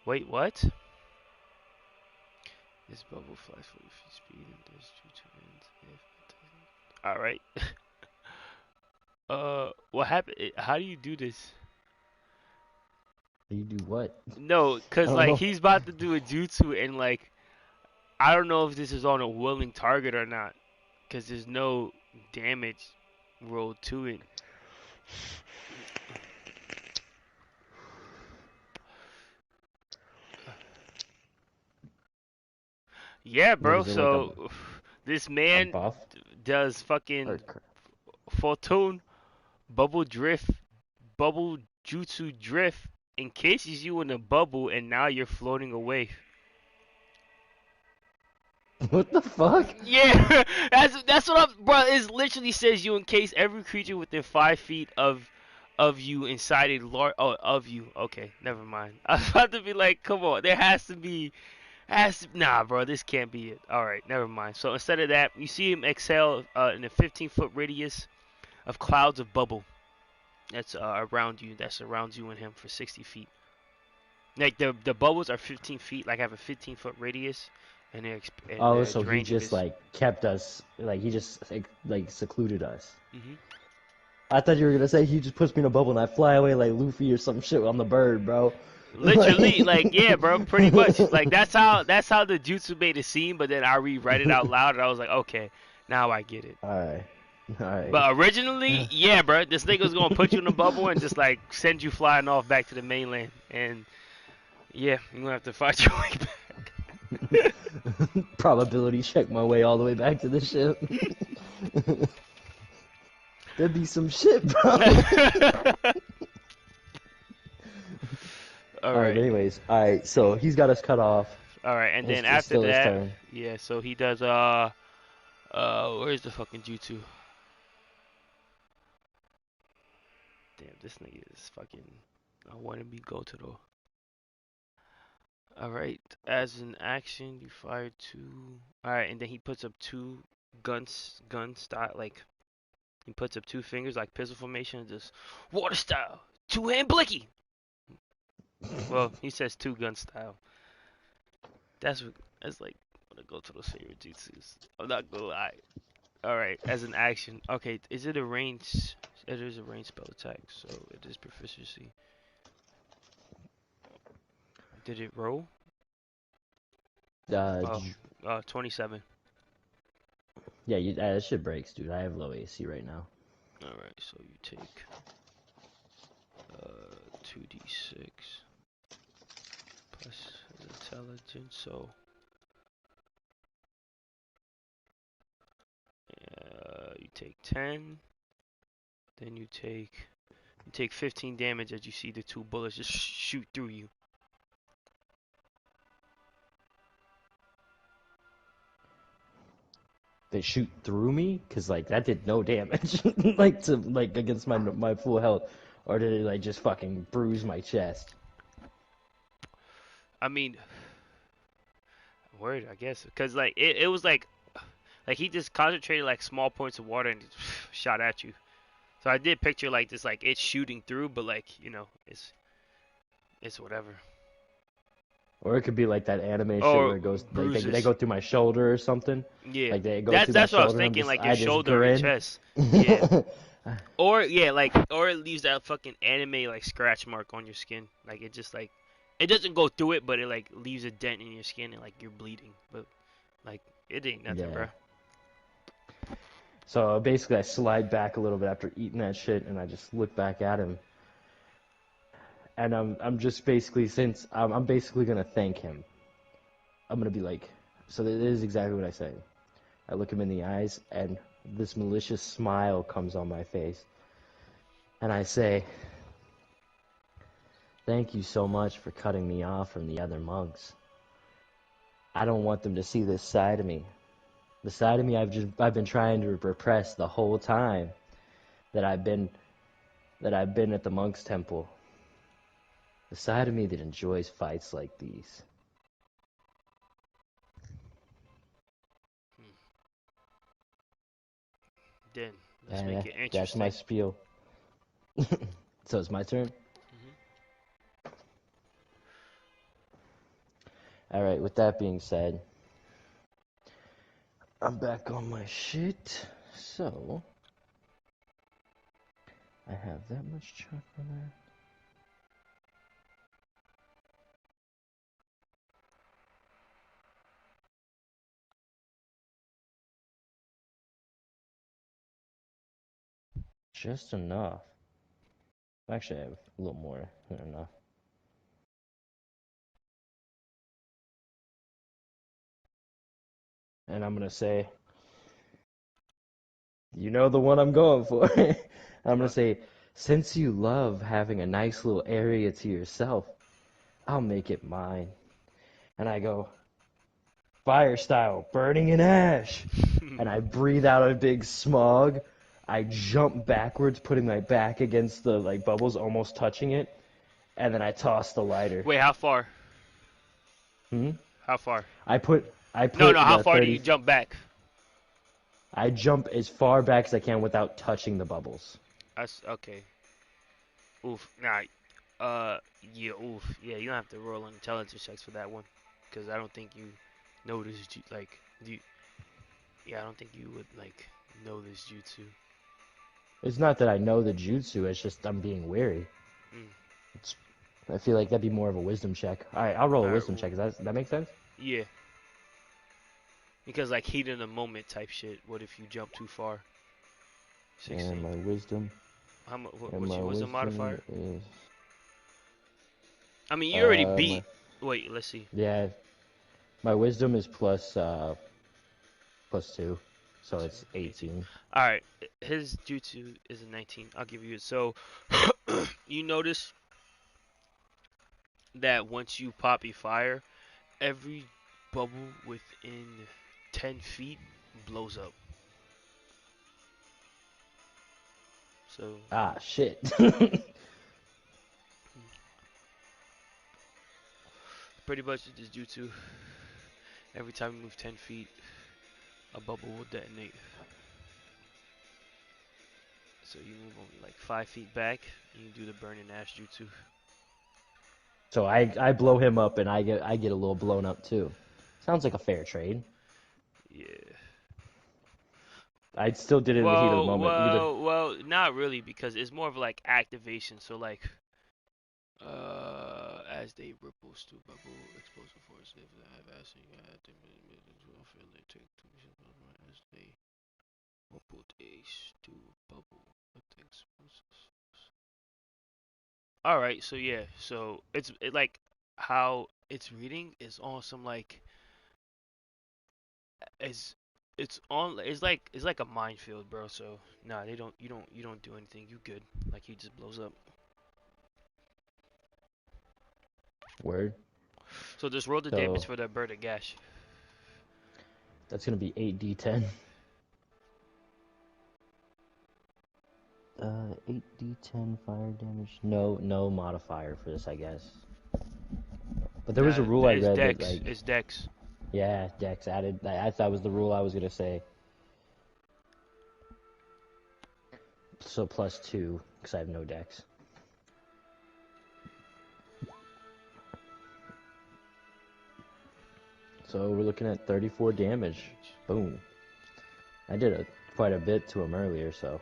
wait, what? This bubble flies for speed and does two ends if it doesn't. All right. What happened? How do you do this? You do what? No, I cause don't like know. he's about to do a jutsu and like I don't know if this is on a willing target or not, cause there's no damage rolled to it. Yeah, What bro. is it like So this a man buff? does Or, fucking photon bubble drift, bubble jutsu drift, encases you in a bubble, and now you're floating away. what the fuck? Yeah, that's what I'm, bro. It literally says you encase every creature within 5 feet of you inside a large. Oh, of you. Okay, never mind. I was about to be like, come on, there has to be. Nah, bro, this can't be it. All right, never mind. So instead of that, you see him exhale in a 15-foot radius of clouds of bubble. That's around you. That surrounds you and him for 60 feet. Like the bubbles are 15 feet. Like have a 15-foot radius, and Oh, their so he range just is. like kept us, like he just like secluded us. Mhm. I thought you were gonna say he just puts me in a bubble and I fly away like Luffy or some shit on the bird, bro. Literally, like yeah, bro, pretty much. Like that's how the jutsu made it seem. But then I reread it out loud, and I was like, okay, now I get it. Alright. Alright. But originally, yeah, bro, this nigga was gonna put you in a bubble and just like send you flying off back to the mainland, and yeah, you're gonna have to fight your way back. Probability check my way all the way back to the ship. That'd be some shit, bro. All Alright, right. anyways. Alright, so he's got us cut off. All right, and then It's after still his that, turn. yeah, so he does where's the fucking jutsu? Damn, this nigga is fucking I want to be Goto. All right, as an action, you fire two. All right, and then he puts up two gun style, like he puts up two fingers like pistol formation, and just water style, two hand blicky. Well, he says two gun style. That's like one of Goto's favorite jutsus. I'm not gonna lie. All right, as an action, okay, is it a range? It is a range spell attack, so it is proficiency. Did it roll? Uh, Oh, 27. yeah, that shit breaks, dude. I have low AC right now. Alright, so you take 2d6 plus his intelligence, so you take 10, then you take 15 damage as you see the two bullets just shoot through you. They shoot through me, cause like that did no damage, like against my full health, or did it like just fucking bruise my chest? I mean, word, I guess, because like it was like he just concentrated like small points of water and shot at you. So I did picture like this, like it's shooting through, but like it's whatever. Or it could be like that anime shit Or where it goes like they bruises. go through my shoulder or something. Yeah, Like they go that's through my that's what I was shoulder and thinking, like your I just shoulder or your grin. chest. Yeah, or yeah, like or it leaves that fucking anime like scratch mark on your skin. Like it just like it doesn't go through it, but it like leaves a dent in your skin and like you're bleeding. But like it ain't nothing, Yeah. bro. So basically, I slide back a little bit after eating that shit, and I just look back at him, and I'm just basically since I'm basically gonna thank him. I'm gonna be like, so this is exactly what I say. I look him in the eyes, and this malicious smile comes on my face, and I say, "Thank you so much for cutting me off from the other monks. I don't want them to see this side of me. The side of me I've been trying to repress the whole time that I've been at the monk's temple. The side of me that enjoys fights like these." Hmm. Then let's And make it that's my interesting. spiel. So it's my turn. Hmm. All right. With that being said, I'm back on my shit. So I have that much chocolate. Just enough. Actually, I have a little more than enough. And I'm gonna say, you know the one I'm going for. I'm gonna What? say, since you love having a nice little area to yourself, I'll make it mine. And I go, fire style, burning in ash. And I breathe out a big smog. I jump backwards, putting my back against the like bubbles, almost touching it, and then I toss the lighter. Wait, how far? Hmm? How far? I No, no. put How the far do you 30. jump back? I jump as far back as I can without touching the bubbles. That's okay. Oof. Nah. Yeah. Oof. Yeah. You don't have to roll on intelligence checks for that one, because I don't think you know this. Like, do you, yeah, I don't think you would like know this jutsu. It's not that I know the jutsu, it's just I'm being wary. Mm. It's, I feel like that'd be more of a wisdom check. Alright, I'll roll a All right. wisdom Oof. check. Does that make sense? Yeah. Because like heat in the moment type shit. What if you jump too far? And 16. my wisdom, How much? and What's my your wisdom wisdom modifier? is, I mean, you already my, beat. Wait. Let's see. yeah, My wisdom is plus 2, so it's 18. All right, his jutsu is a 19. I'll give you it. So you notice that once you pop your fire, every bubble within 10 feet blows up. So Ah, shit. pretty much this jutsu, every time you move 10 feet, a bubble will detonate. So you move only like 5 feet back, and you do the burning ash jutsu. So I blow him up and I get a little blown up too. Sounds like a fair trade. Yeah. I still did it in the heat of the moment. Either Well, not really because it's more of like activation. So like, as they ripples to bubble, explosive force, if they have acid, you have to feel they take as they ripple to bubble with the explosive. All right, so yeah, so like how it's reading is awesome. Like it's it's like a minefield, bro. So nah, they don't you don't do anything. You good? Like he just blows up. word. So just roll the damage So for that bird of gash. that's gonna be 8d10. 8d10 fire damage. No modifier for this, I guess. But there was a rule I It's read that dex. like, It's dex. yeah, Dex added. I thought was the rule I was gonna say. So +2 because I have no Dex. So we're looking at 34 damage. Boom. I did quite a bit to him earlier, so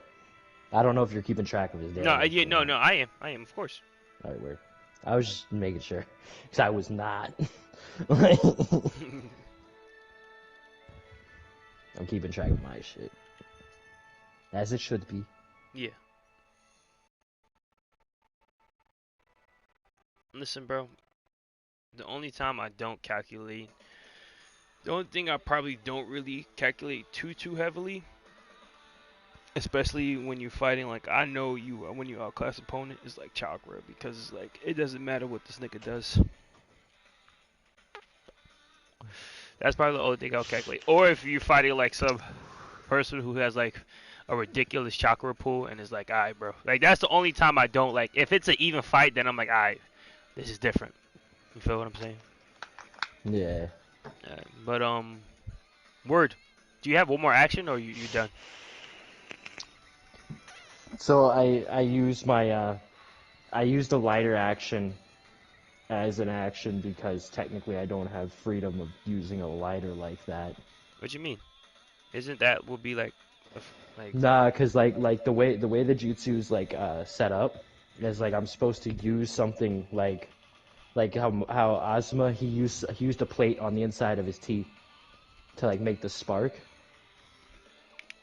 I don't know if you're keeping track of his No, damage. yeah, no, I am, of course. All right, weird. I was just making sure because I was not. I'm keeping track of my shit as it should be. Yeah. Listen, bro. The only time I don't calculate, the only thing I probably don't really calculate too heavily, especially when you're fighting, like I know you when you outclass opponent, is like chakra because it's like it doesn't matter what this nigga does. That's probably the only thing I'll calculate. Or if you're fighting like some person who has like a ridiculous chakra pool and is like, alright, bro. Like that's the only time I don't like. If it's an even fight, then I'm like, alright, this is different. You feel what I'm saying? Yeah. But word. Do you have one more action or you done? So I use my I used a lighter action as an action because technically I don't have freedom of using a lighter like that. What you mean? Isn't that would be like, like Nah, cause like the way the jutsu's like set up is like I'm supposed to use something like how Asuma he used a plate on the inside of his teeth to like make the spark.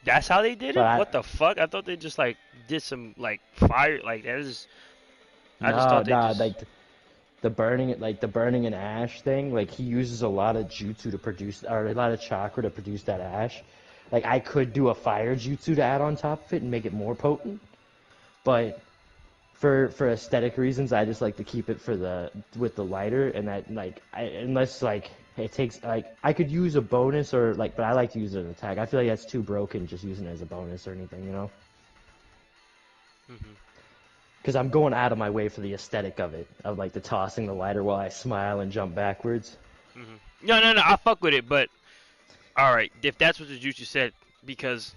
that's how they did But it? I What the fuck? I thought they just like did some like fire like that is. I just no thought they nah just. like the burning and ash thing, like he uses a lot of jutsu to produce, or a lot of chakra to produce that ash. Like I could do a fire jutsu to add on top of it and make it more potent, but for aesthetic reasons, I just like to keep it for the with the lighter, and that like unless like it takes like I could use a bonus or like, but I like to use it as an attack. I feel like that's too broken just using it as a bonus or anything, you know? Mhm. Because I'm going out of my way for the aesthetic of it, of like the tossing the lighter while I smile and jump backwards. Mhm. No. I fuck with it, but all right. If that's what the jutsu said, because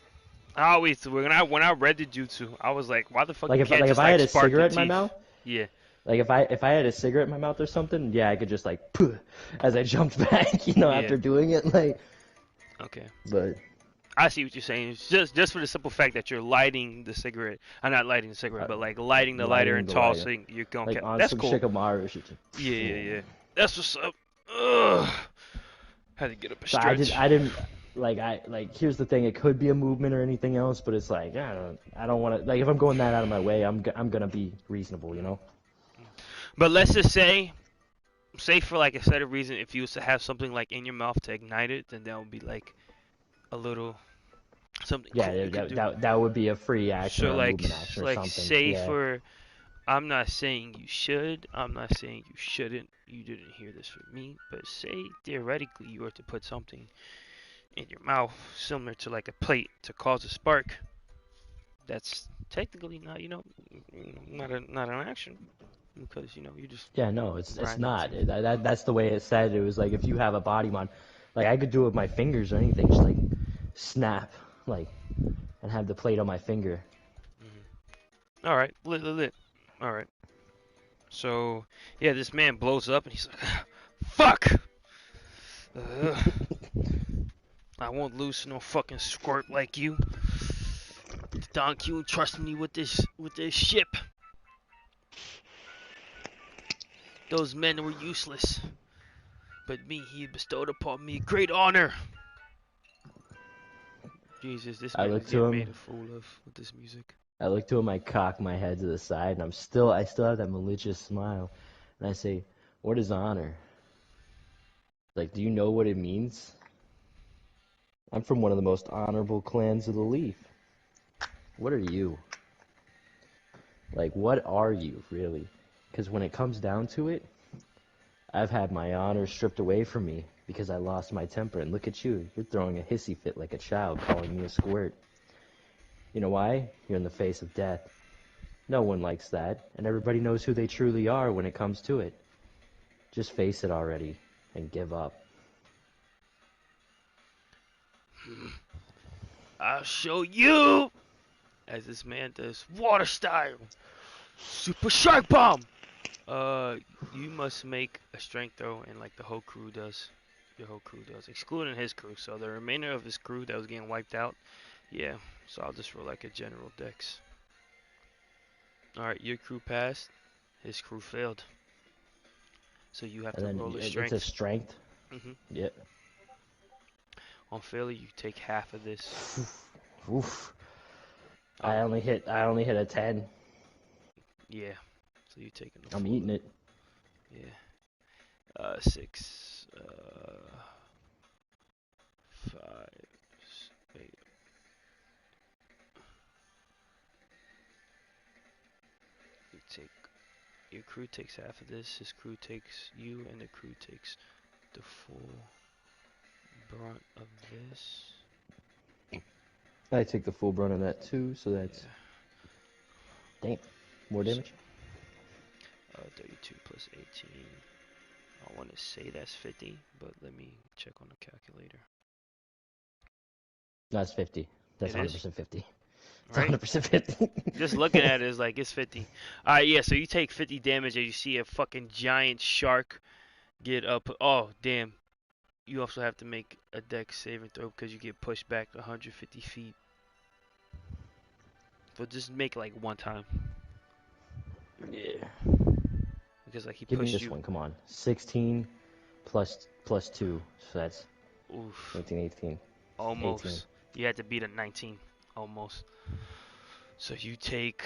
I always when I read the jutsu, I was like, why the fuck Like you if can't like if just I like had a spark the cigarette in my teeth? mouth, Yeah. like if I had a cigarette in my mouth or something, yeah, I could just like "Puh," as I jumped back, Yeah. after doing it, like. Okay. But I see what you're saying. It's just for the simple fact that you're lighting the cigarette. I'm not lighting the cigarette, uh, but like lighting the lighter lighting and the lighter, tossing. You're going. like on That's some cool. Shikamaru shit. Yeah. That's what's up. Ugh. Had to get up and So stretch. I didn't here's the thing, it could be a movement or anything else, but it's like I don't want to, like if I'm going that out of my way, I'm gonna be reasonable, you know. But let's just say say for like a set of reason, if you was to have something like in your mouth to ignite it, then that would be like a little something cool Yeah, you could do. that would be a free action So or a movement action or like something. say Yeah. for, I'm not saying you should, I'm not saying you shouldn't. You didn't hear this from me, but say theoretically you were to put something in your mouth similar to like a plate to cause a spark. That's technically not, not an action because you just Yeah, no, it's grinding not. teeth. That's the way it said. It was like if you have a body mod, like I could do it with my fingers or anything, just like snap, like, and have the plate on my finger. All right, lit. All right. So yeah, this man blows up and he's like, "Fuck! I won't lose to no fucking squirt like you. Don Q trusted me with this ship. Those men were useless, but me he bestowed upon me great honor." Jesus, this I man look is to getting him. made a fool of with this music. I look to him. I cock my head to the side, and I still have that malicious smile, and I say, "What is honor? Like, do you know what it means? I'm from one of the most honorable clans of the Leaf. What are you? Like, what are you really? Because when it comes down to it, I've had my honor stripped away from me because I lost my temper. And look at you. You're throwing a hissy fit like a child, calling me a squirt. You know why? You're in the face of death. No one likes that, and everybody knows who they truly are when it comes to it. Just face it already and give up." I'll show you, as this man does water style, super shark bomb. Uh, you must make a strength throw, and like the whole crew does. Your whole crew does, excluding his crew. So the remainder of his crew that was getting wiped out, yeah. So I'll just roll like a general dex. All right, your crew passed. His crew failed. So you have And to then roll a it's a strength. strength. hmm Yep. On failure, you take half of this. Oof. Um, I only hit a 10. yeah. So you taking the I'm full. eating it. Yeah. 6. 5. 8. You take. Your crew takes half of this. His crew takes you, and the crew takes the full brunt of this. I take the full brunt of that too, so that's Yeah. damn more So, damage. 32 plus 18. I want to say that's 50, but let me check on the calculator. That's 50. That's It is, 100% 50. It's right? 100% 50. Just looking at it is like it's 50. Alright, yeah, so you take 50 damage as you see a fucking giant shark get up. Oh, damn. You also have to make a dex saving throw because you get pushed back 150 feet. So just make it like one time. Yeah. Because like he Give me pushed this you. one. Come on. 16 plus 2. So that's Oof. 19, 18. 18. Almost. You had to beat a 19. Almost. So you take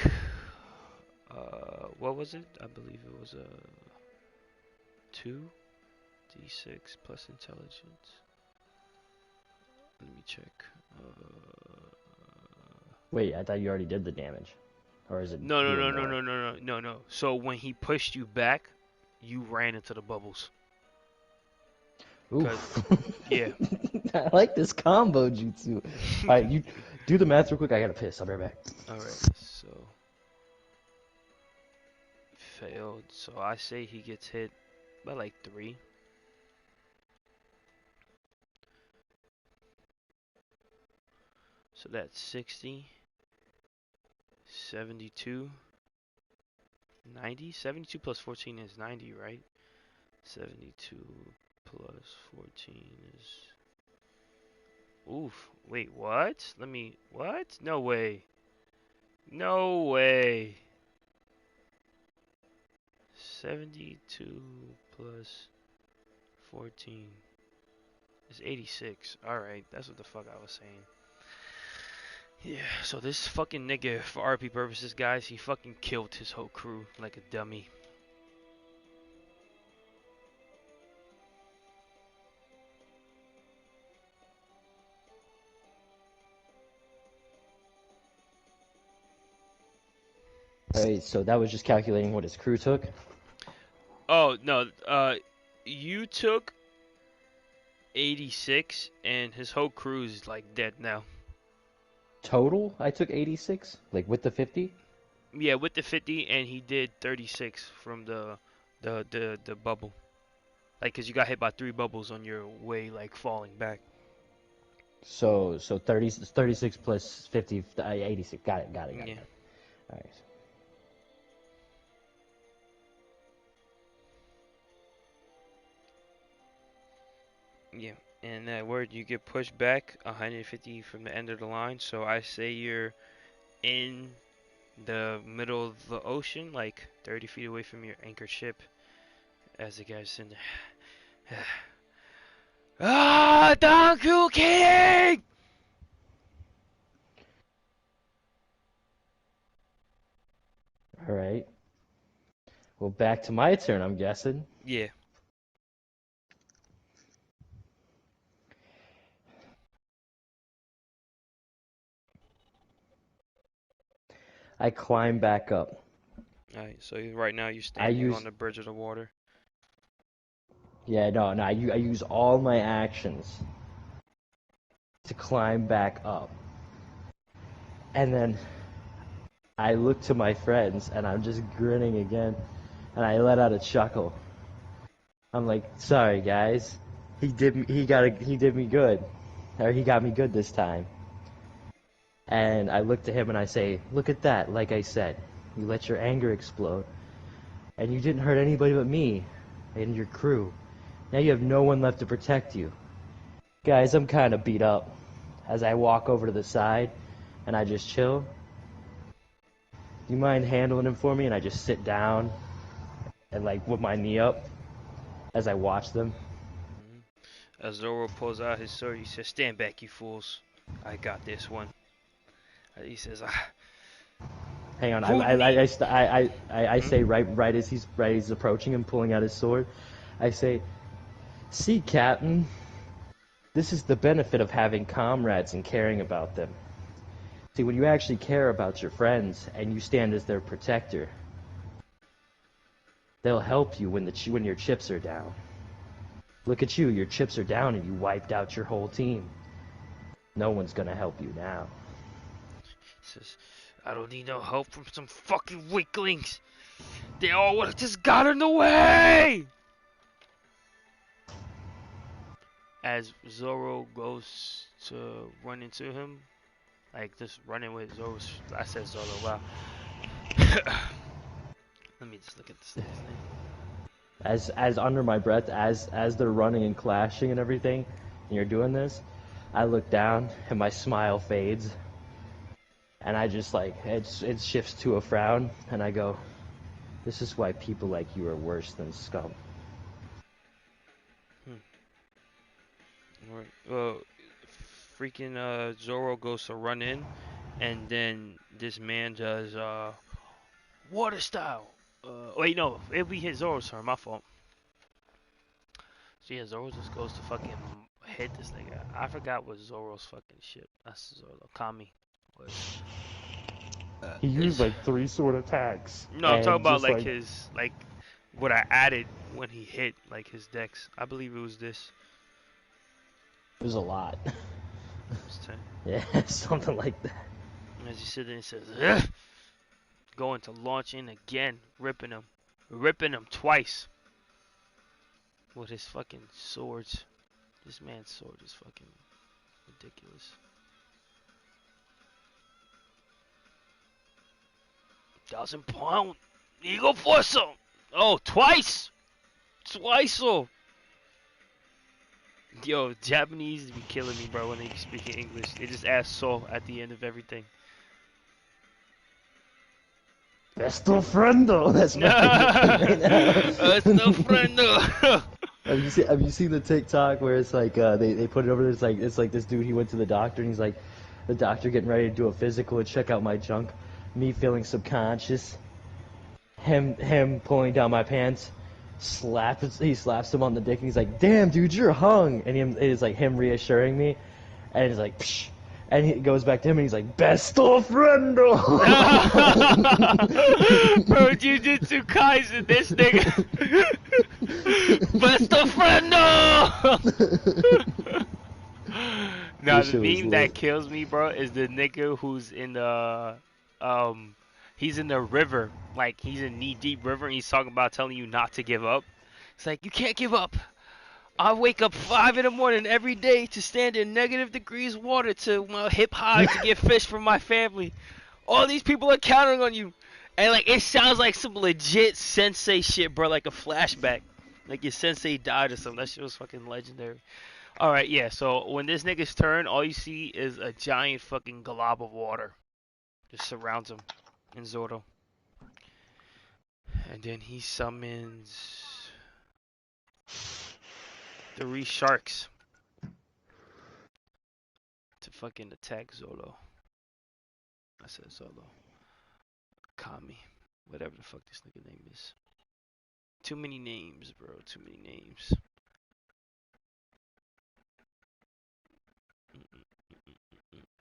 what was it? I believe it was a 2d6 plus intelligence. Let me check. Wait, I thought you already did the damage. Or is it No, no, doing no, no, more? no, no, no, no, no. So when he pushed you back, you ran into the bubbles. Cause Oof. yeah. I like this combo jutsu. Alright, you do the math real quick. I gotta piss. I'll be right back. All right. So failed. So I say he gets hit by like 3. So that's 60, 72, 90. 72 plus 14 is 90, right? 72 plus 14 is. Oof. Wait, what? Let me. What? No way. No way. 72 plus 14 is 86. Alright, that's what the fuck I was saying. Yeah, so this fucking nigga, for RP purposes, guys, he fucking killed his whole crew like a dummy. Alright, so that was just calculating what his crew took. Oh no, you took 86, and his whole crew is like dead now. Total, I took 86, like with the 50. Yeah, with the 50, and he did 36 from the bubble. Like, cause you got hit by 3 bubbles on your way, like falling back. So 36 plus 50, 86. Got it. Yeah. All right. Yeah, and that word you get pushed back 150 from the end of the line. So I say you're in the middle of the ocean, like 30 feet away from your anchored ship, as the guy's in there. Ah, Donkey King! All right. Well, back to my turn, I'm guessing. Yeah. I climb back up. Alright, so right now you're I standing use on the bridge of the water. Yeah, no. I use all my actions to climb back up. And then I look to my friends and I'm just grinning again and I let out a chuckle. I'm like, "Sorry, guys. He did me good. Or he got me good this time." And I look to him and I say, "Look at that, like I said. You let your anger explode. And you didn't hurt anybody but me and your crew. Now you have no one left to protect you. Guys, I'm kind of beat up." As I walk over to the side and I just chill. "Do you mind handling him for me?" And I just sit down and like with my knee up as I watch them. As Zoro pulls out his sword, he says, "Stand back, you fools. I got this one." He says, Hang on, Who I Hmm? say right as he's approaching him, pulling out his sword, I say, "See, Captain, this is the benefit of having comrades and caring about them. See, when you actually care about your friends and you stand as their protector, they'll help you when your chips are down. Look at you, your chips are down and you wiped out your whole team. No one's gonna help you now." says, "I don't need no help from some fucking weaklings. They all would have just got in the way." As Zoro goes to run into him, like just running with Zoro. I said Zoro, wow. Let me just look at this name. As under my breath, as they're running and clashing and everything, and you're doing this, I look down and my smile fades, and I just like it shifts to a frown, and I go, "This is why people like you are worse than scum." Right. Freaking Zoro goes to run in, and then this man does water style. Wait, no, if we hit Zoro's turn, my fault. So yeah, Zoro just goes to fucking hit this nigga. I forgot what Zoro's fucking shit. That's Zoro. Kami was. He used like 3 sword attacks, No, I'm talking and about just like like his what I added when he hit like his dex. I believe it was this. it was a lot. It's 10. Yeah, something like that. As he sits there and says, "Ugh!" Going to launch in again, ripping him twice with his fucking swords. This man's sword is fucking ridiculous. 1,000-pound Eagle Force. Oh, twice! Twice, oh! Yo, Japanese be killing me, bro, when they be speaking English. They just ask so at the end of everything. Besto friendo. That's my nickname right now. It's no friendo. Have you seen the TikTok where it's like they put it over there? It's like this dude, he went to the doctor and he's like, the doctor getting ready to do a physical and check out my junk, me feeling subconscious, him pulling down my pants, he slaps him on the dick and he's like, "Damn dude, you're hung," and it is like him reassuring me, and he's like, "Psh, And he goes back to him and he's like, Besto friendo! Bro, Jujutsu Kaisen, this nigga. Besto friendo! Now, This the shit was meme that lit. kills me, bro, is the nigga who's in the, he's in the river. Like, he's in knee-deep river, and he's talking about telling you not to give up. It's like, you can't give up. I wake up 5 in the morning every day to stand in negative degrees water to hip high to get fish for my family. All these people are counting on you. And like it sounds like some legit sensei shit, bro, like a flashback. Like your sensei died or something. That shit was fucking legendary. Alright, yeah, so when this nigga's turn, all you see is a giant fucking glob of water. Just surrounds him in Zoro. And then he summons 3 sharks to fucking attack Zolo. I said Zolo. Kami. Whatever the fuck this nigga name is. Too many names, bro. Too many names.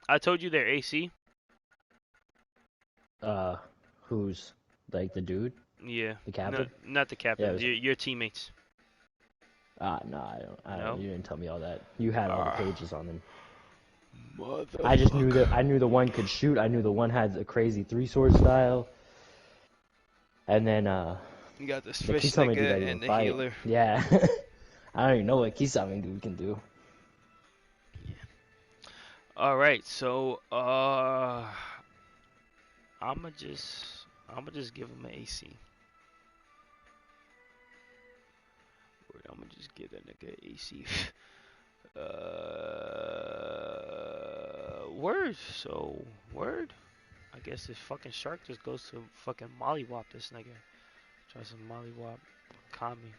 I told you they're AC. Who's like the dude? Yeah. The captain? No, not the captain. Yeah, it was- Your teammates. No, I don't. No? You didn't tell me all that. You had all the pages on them. Motherfucker. I just knew that. I knew the one could shoot. I knew the one had a crazy 3-sword style. And then You got this the fish Kisame dude that nigga even and the fight. healer. Yeah. I don't even know what Kisame dude can do. Alright, so I'ma just give him an AC. I'ma just give that nigga an AC. Word. So, word. I guess this fucking shark just goes to fucking mollywop this nigga. Tries to mollywop Kami.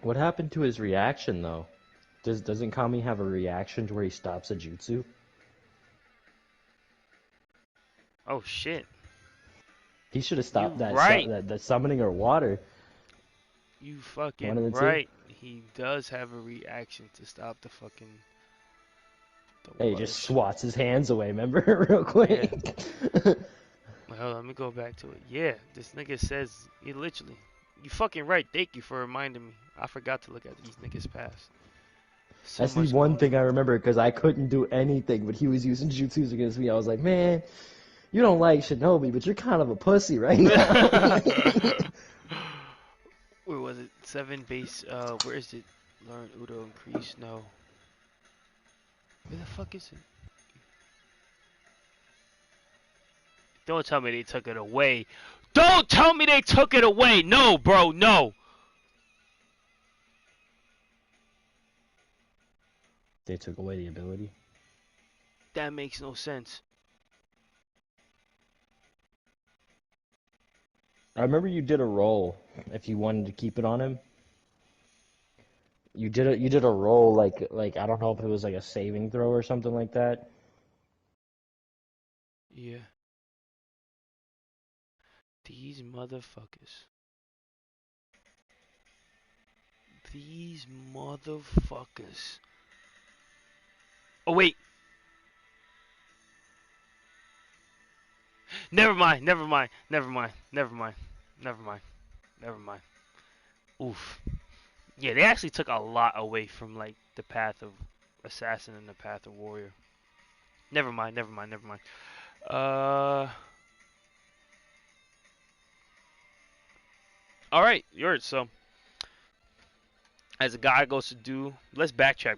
What happened to his reaction though? Doesn't Kami have a reaction to where he stops a jutsu? Oh shit. He should have stopped You that, right. that summoning or water. You One of fucking the two? right. He does have a reaction to stop the fucking. Hey, he just swats his hands away, remember? Real quick. Well, let me go back to it. Yeah, this nigga says, he literally. You fucking right. Thank you for reminding me. I forgot to look at these niggas' past. So That's the much one going thing on. I remember because I couldn't do anything, but he was using jutsus against me. I was like, man, you don't like Shinobi, but you're kind of a pussy right now. Where was it? 7 base. Where is it? Learn Udo increase. No. Where the fuck is it? Don't tell me they took it away. Don't tell me they took it away. No, bro. No. They took away the ability. That makes no sense. I remember you did a roll if you wanted to keep it on him. You did a roll like I don't know if it was like a saving throw or something like that. Yeah. These motherfuckers. These motherfuckers. Oh, wait. Never mind. Never mind. Never mind. Never mind. Never mind. Never mind. Oof. Yeah, they actually took a lot away from, like, the path of assassin and the path of warrior. Never mind. Never mind. Never mind. Alright, yours. So, as a guy goes to do, let's backtrack.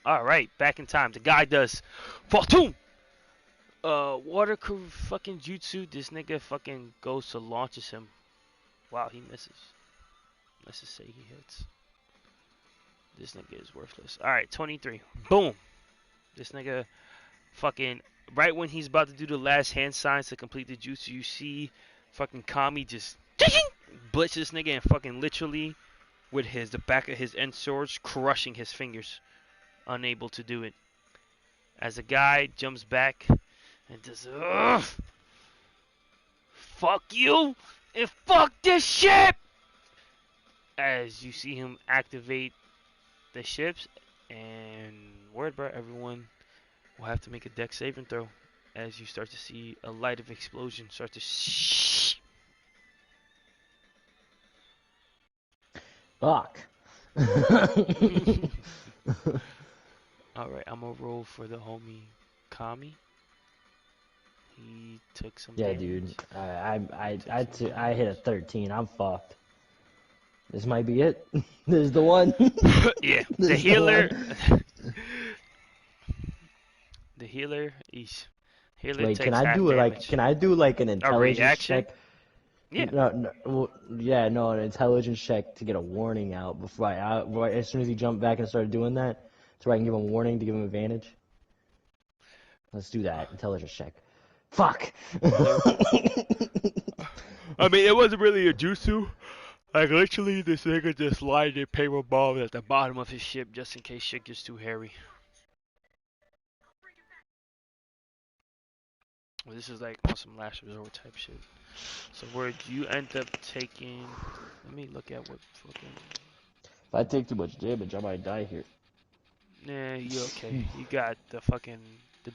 Alright, back in time. The guy does Fortune! Water fucking jutsu. This nigga fucking goes to launches him. Wow, he misses. Let's just say he hits. This nigga is worthless. Alright, 23. Boom! This nigga fucking, right when he's about to do the last hand signs to complete the jutsu, you see fucking Kami just blitz this nigga and fucking literally with the back of his end swords crushing his fingers. Unable to do it. As the guy jumps back and does fuck you and fuck this shit! as you see him activate the ships, and word bro, everyone will have to make a deck saving throw as you start to see a light of explosion start to Fuck. Alright, I'm gonna roll for the homie Kami. He took some Yeah, damage. dude. I hit a 13. I'm fucked. This might be it. This is the one. Yeah, This the is healer. one. The healer is. Healer Wait, can takes I half do it like? damage. Can I do like an A intelligence reaction? check? Yeah. No, well, yeah, no, an intelligence check to get a warning out before right as soon as he jumped back and started doing that, so I can give him a warning to give him advantage. Let's do that intelligence check. Fuck. I mean, it wasn't really a jutsu. Like, literally, this nigga just lined a paper bomb at the bottom of his ship just in case shit gets too hairy. Well, this is like on some last resort type shit. So, where you end up taking. Let me look at what fucking. If I take too much damage, I might die here. Nah, you okay. You got the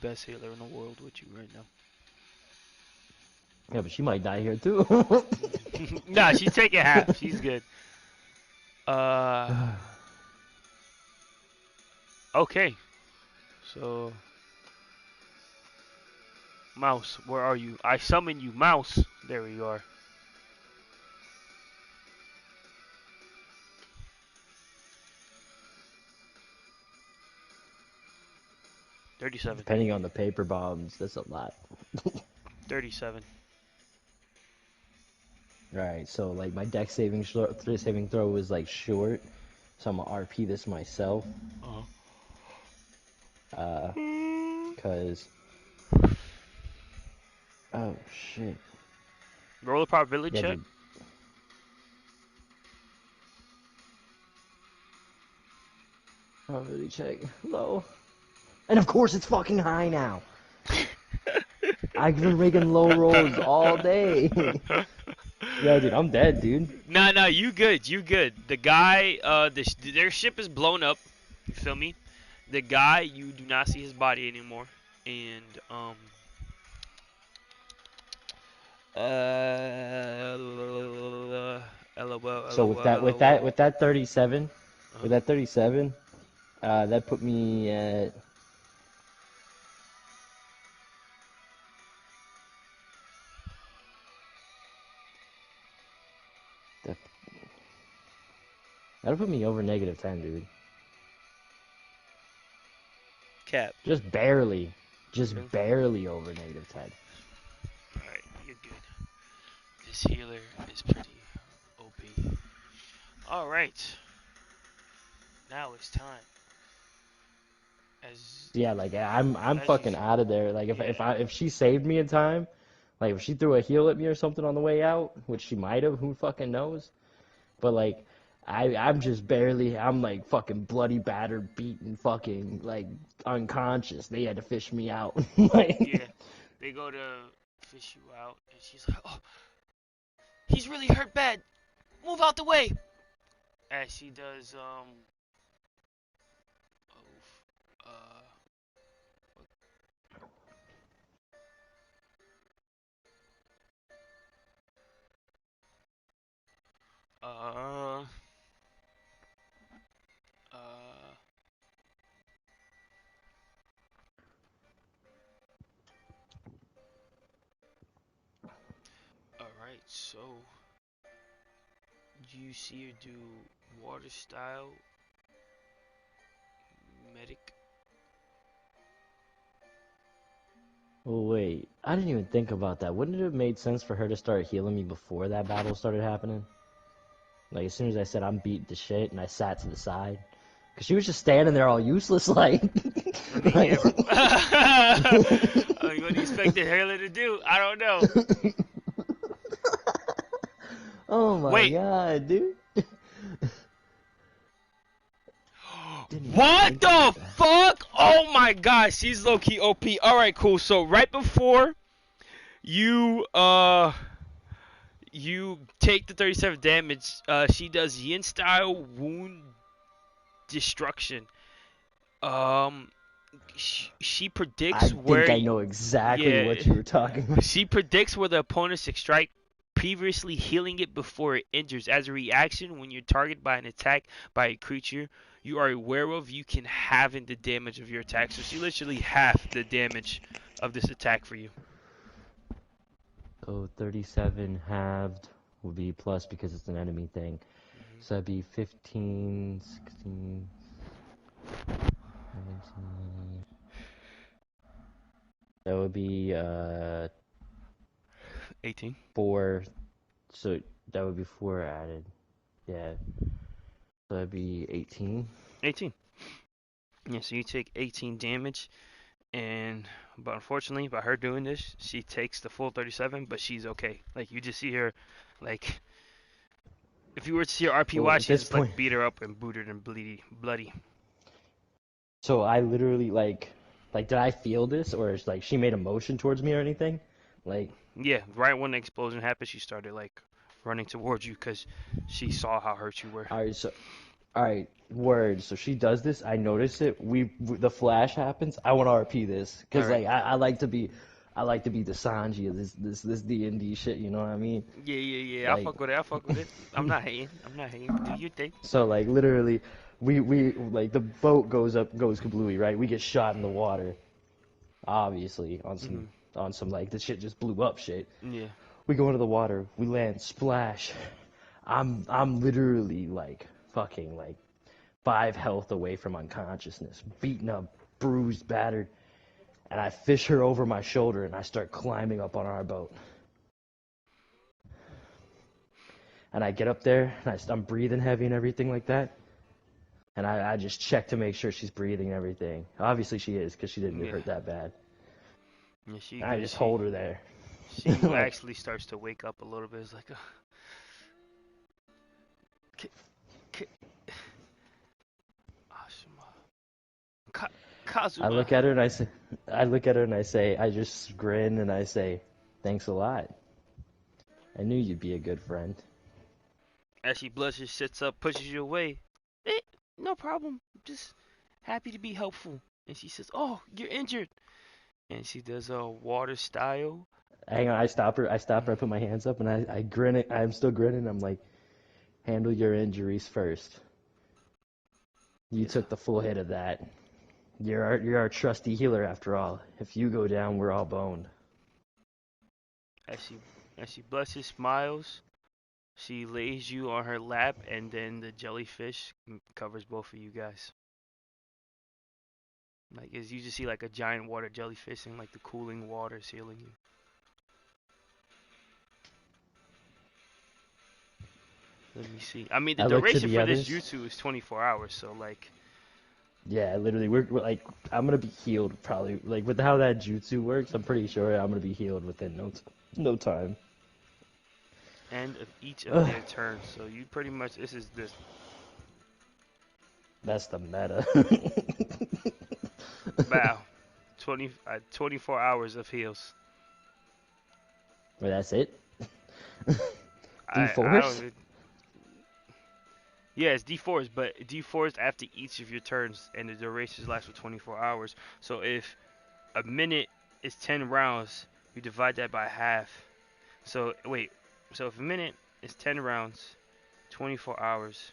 best healer in the world with you right now. Yeah, but she might die here too. Nah, she's taking half. She's good. Okay. So, Mouse, where are you? I summon you, Mouse. There you are. $37. Depending on the paper bombs, that's a lot. 37. Alright, so like my deck saving throw was like short, so I'm gonna RP this myself. Cause oh shit. Roll a probability Yeah, check. dude. Probability check low, and of course it's fucking high now. I've been making low rolls all day. Yeah, dude, I'm dead, dude. No, you good. You good. The guy, their ship is blown up. You feel me? The guy, you do not see his body anymore. And, LOL. So with that 37, with that 37, that put me at. That'll put me over -10, dude. Cap. Just barely. Just Okay. barely over -10. Alright, you're good. This healer is pretty OP. Alright. Now it's time. Yeah, like I'm as fucking you, out of there. Like if she saved me in time, like if she threw a heal at me or something on the way out, which she might have, who fucking knows? But like I'm just barely, I'm like fucking bloody battered, beaten, fucking like unconscious. They had to fish me out. Like, yeah, they go to fish you out, and she's like, "Oh, he's really hurt bad. Move out the way." As she does, uh, uh, Alright, so you see her do water style medic. oh wait, I didn't even think about that. Wouldn't it have made sense for her to start healing me before that battle started happening? Like as soon as I said I'm beat to shit and I sat to the side. Cause she was just standing there all useless like. I mean, yeah, bro. I mean, what do you expect the healer to do? I don't know. Oh my Wait. god, dude. What the fuck? Oh my god, she's low key OP. Alright, cool. So right before you You take the 37 damage. She does Yin style wound destruction. Um, she I predicts think where. I know exactly Yeah, what you were talking about. she predicts where the opponent's strike, previously healing it before it injures. As a reaction, when you're targeted by an attack by a creature you are aware of, you can halve the damage of your attack. So she literally half the damage of this attack for you. So 37 halved would be plus because it's an enemy thing. Mhm. So that'd be 15, 16, 17. That would be 18. 4. So that would be 4 added. Yeah. So that'd be 18. 18. Yeah, so you take 18 damage, but unfortunately, by her doing this, she takes the full 37, but she's okay. Like, you just see her, like, if you were to see her RP Well, watch, at she this just, like, point, beat her up and booted her and bloody. so I literally like did I feel this or is like she made a motion towards me or anything? Like, Yeah, right when the explosion happened, she started, like, running towards you because she saw how hurt you were. all right, so all right, word. So she does this. I notice it. The flash happens. I want to RP this All because right. like I like to be the Sanji of this D&D shit. You know what I mean? Yeah. I Like, fuck with it. I fuck with it. I'm not hating. I'm not hating. Do your thing. so like literally, we like the boat goes kablooey, right? We get shot in the water, obviously Mhm. on some like the shit just blew up shit. Yeah. We go into the water. We land. Splash. I'm literally like fucking like 5 health away from unconsciousness, beaten up, bruised, battered, and I fish her over my shoulder and I start climbing up on our boat. And I get up there and I'm breathing heavy and everything like that. And I just check to make sure she's breathing and everything. Obviously she is because she didn't get Yeah. hurt that bad. Yeah. She And I good. just hold her there. She Like, actually starts to wake up a little bit. It's like, K- K- Ashima. I Kazuma. look at her and I say, I just grin and I say, thanks a lot. I knew you'd be a good friend. As she blushes, sits up, pushes you away. Eh, no problem. Just happy to be helpful. And she says, "Oh, you're injured." And she does a water style. Hang on, I stop her, I put my hands up and I grin it. I'm still grinning. I'm like, handle your injuries first. You Yes. took the full hit of that. You're our trusty healer after all. If you go down, we're all boned. As she as she blushes, smiles. She lays you on her lap, and then the jellyfish covers both of you guys. Like, as you just see like a giant water jellyfish, and like the cooling water is healing you. Let me see. I mean, the I look to duration the for this others. jutsu is 24 hours, so like, Yeah, literally, we're like, I'm gonna be healed probably. Like with how that jutsu works, I'm pretty sure I'm gonna be healed within no time. end of each of Ugh, their turns. So you pretty much this is this. that's the meta. Wow, 24 hours of heals. Wait, that's it? I don't D-Force? even. Yeah, it's D4s, but D4s after each of your turns, and the duration lasts for 24 hours. So if a minute is 10 rounds, you divide that by half. So wait, so if a minute is 10 rounds, 24 hours,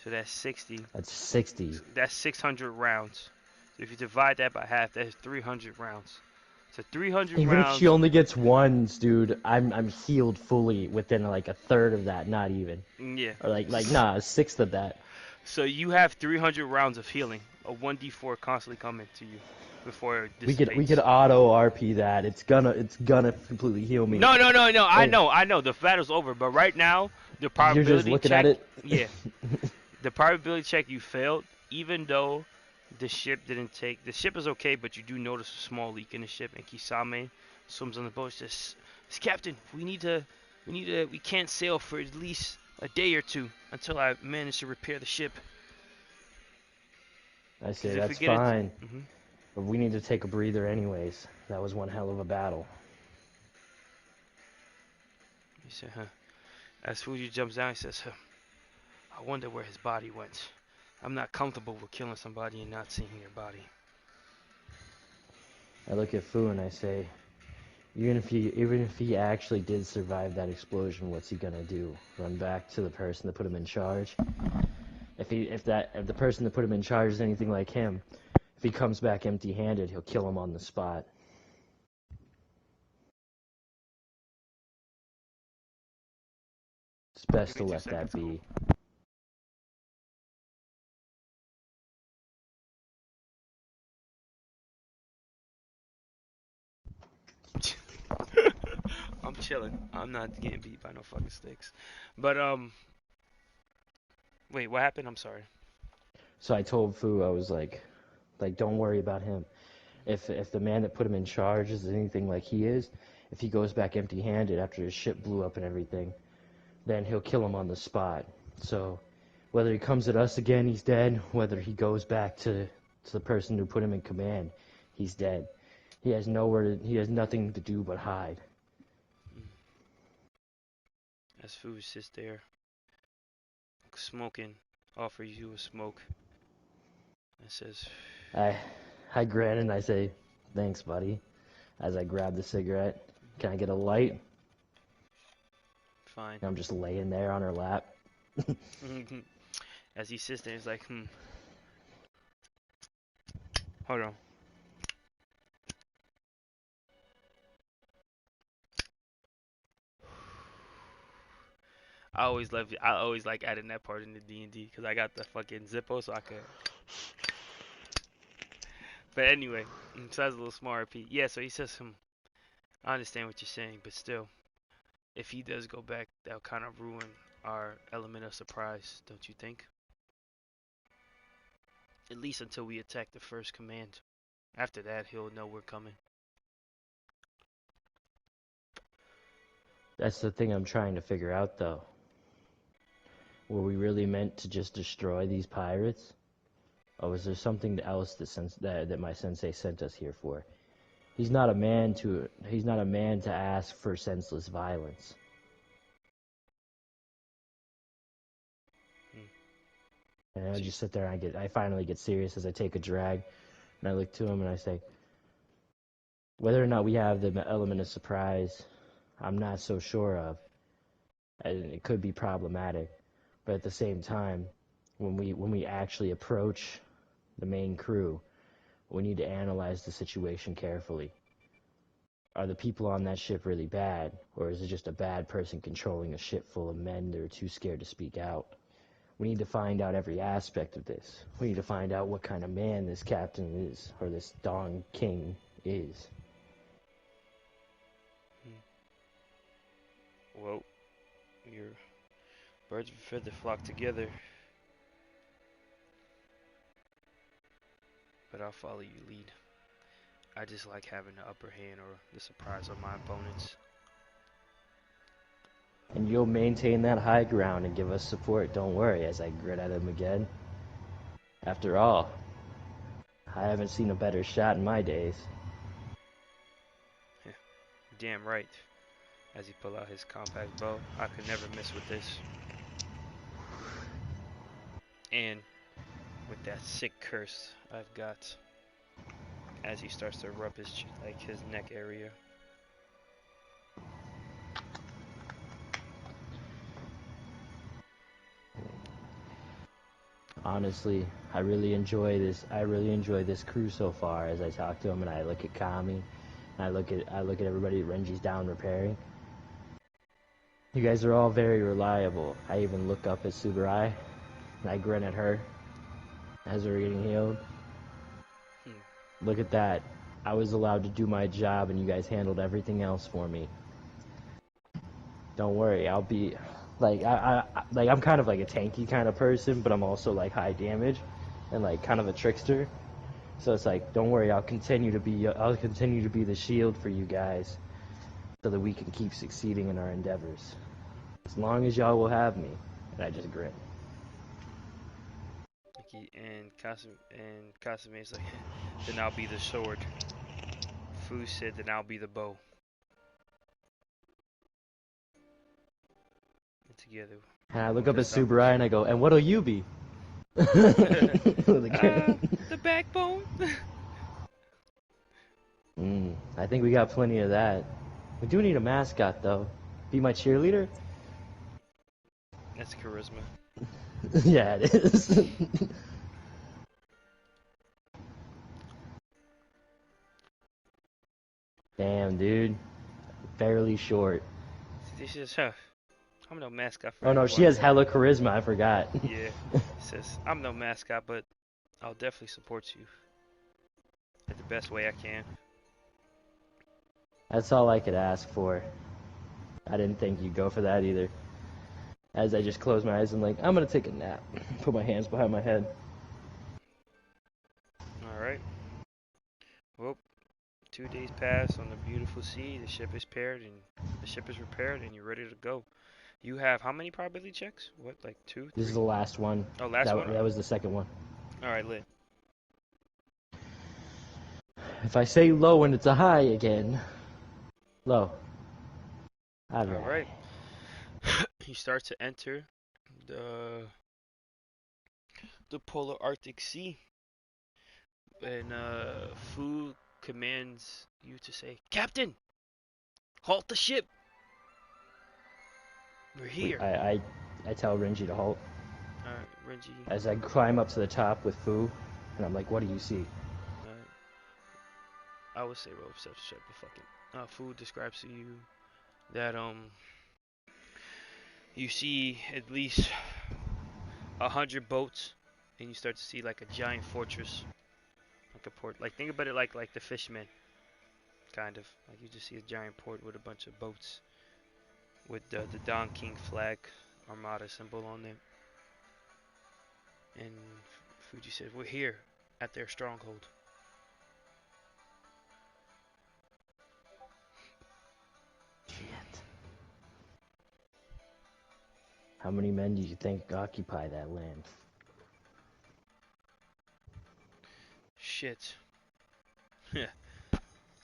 so that's 60. That's 60. So that's 600 rounds. So if you divide that by half, that's 300 rounds. So 300 Even if she rounds. only gets ones, dude, I'm healed fully within like a third of that, not even. Yeah. Or like nah, a sixth of that. So you have 300 rounds of healing, a 1d4 constantly coming to you before it We could dissipates. auto RP that. It's gonna completely heal me. No. And I know. The battle's over, but right now the you're just probability looking at check. it. Yeah, the probability check you failed, even though the ship didn't take. The ship is okay, but you do notice a small leak in the ship, and Kisame swims on the boat. Says, "Captain, we can't sail for at least a day or two until I manage to repair the ship. I Because say if we that's get it, fine, but we need to take a breather anyways. That was one hell of a battle. He said, huh? As Fuji jumps down, he says, "Huh, I wonder where his body went. I'm not comfortable with killing somebody and not seeing their body." I look at Fu and I say, even if he actually did survive that explosion, what's he gonna do? Run back to the person that put him in charge? If the person that put him in charge is anything like him, if he comes back empty-handed, he'll kill him on the spot. It's best Give to me two let that seconds. be. I'm chilling. I'm not getting beat by no fucking sticks. But wait, what happened? I'm sorry. So I told Fu, I was like, don't worry about him. If the man that put him in charge is anything like he is, if he goes back empty-handed after his ship blew up and everything, then he'll kill him on the spot. So whether he comes at us again, he's dead. Whether he goes back to the person who put him in command, he's dead. He has nothing to do but hide. As Fu sits there, smoking, offers you a smoke, and says, I I grin and I say, thanks, buddy, as I grab the cigarette. Can I get a light? "Fine." And I'm just laying there on her lap. As he sits there, he's like, hold on. I always like adding that part in the D&D because I got the fucking Zippo, so I could. But anyway, so that's a little smart repeat. Yeah, so he says, I understand what you're saying, but still, if he does go back, that'll kind of ruin our element of surprise, don't you think? At least until we attack the first command. After that, he'll know we're coming. That's the thing I'm trying to figure out, though. Were we really meant to just destroy these pirates? Or was there something else that my sensei sent us here for? He's not a man to ask for senseless violence. And I just sit there and I finally get serious as I take a drag, and I look to him and I say, whether or not we have the element of surprise, I'm not so sure of. And it could be problematic, but at the same time, when we actually approach the main crew, we need to analyze the situation carefully. Are the people on that ship really bad, or is it just a bad person controlling a ship full of men that are too scared to speak out? We need to find out every aspect of this. We need to find out what kind of man this captain is, or this Dong King is. Well, your birds of a feather flock together, but I'll follow your lead. I just like having the upper hand or the surprise on my opponents. And you'll maintain that high ground and give us support, don't worry, as I grin at him again. After all, I haven't seen a better shot in my days. Damn right. As he pulled out his compact bow, I could never miss with this. And with that sick curse I've got, as he starts to rub his neck area. Honestly, I really enjoy this. I really enjoy this crew so far. As I talk to him and I look at Kami, and I look at everybody that Renji's down repairing. You guys are all very reliable. I even look up at Subarai, and I grin at her as we're getting healed. Look at that. I was allowed to do my job, and you guys handled everything else for me. Don't worry, I'll be I'm kind of like a tanky kind of person, but I'm also like high damage and like kind of a trickster. So it's like, don't worry, I'll continue to be the shield for you guys, so that we can keep succeeding in our endeavors. As long as y'all will have me. And I just grin. And Kasume's like, then I'll be the sword. Fu said, then I'll be the bow. together. And I look up at That's how- Subaru and I go, and what'll you be? With a grin. The backbone. I think we got plenty of that. We do need a mascot though. Be my cheerleader? That's charisma. Yeah, it is. Damn, dude. Fairly short. This is her. I'm no mascot for Oh no, she everyone. has hella charisma, I forgot. Yeah. It says, I'm no mascot, but I'll definitely support you in the best way I can. That's all I could ask for. I didn't think you'd go for that either. As I just close my eyes and like, I'm gonna take a nap. Put my hands behind my head. Alright. Well, 2 days pass on the beautiful sea. The ship is paired and the ship is repaired and you're ready to go. You have how many probability checks? What, like 2, 3? This is the last one. Oh, last one? That was the second one. Alright, lit. If I say low and it's a high again. Low. Alright. You start to enter the polar Arctic Sea. And Fu commands you to say, Captain! Halt the ship! We're here. I tell Renji to halt. Alright, Renji. As I climb up to the top with Fu, and I'm like, what do you see? I would say roll perception check, but fuck it. Fu describes to you that you see at least 100 boats, and you start to see like a giant fortress, like a port. Like think about it like the Fishmen, kind of. Like you just see a giant port with a bunch of boats, with the Don King flag, Armada symbol on them. And Fuji says, "We're here at their stronghold." Shit. How many men do you think occupy that land? Shit.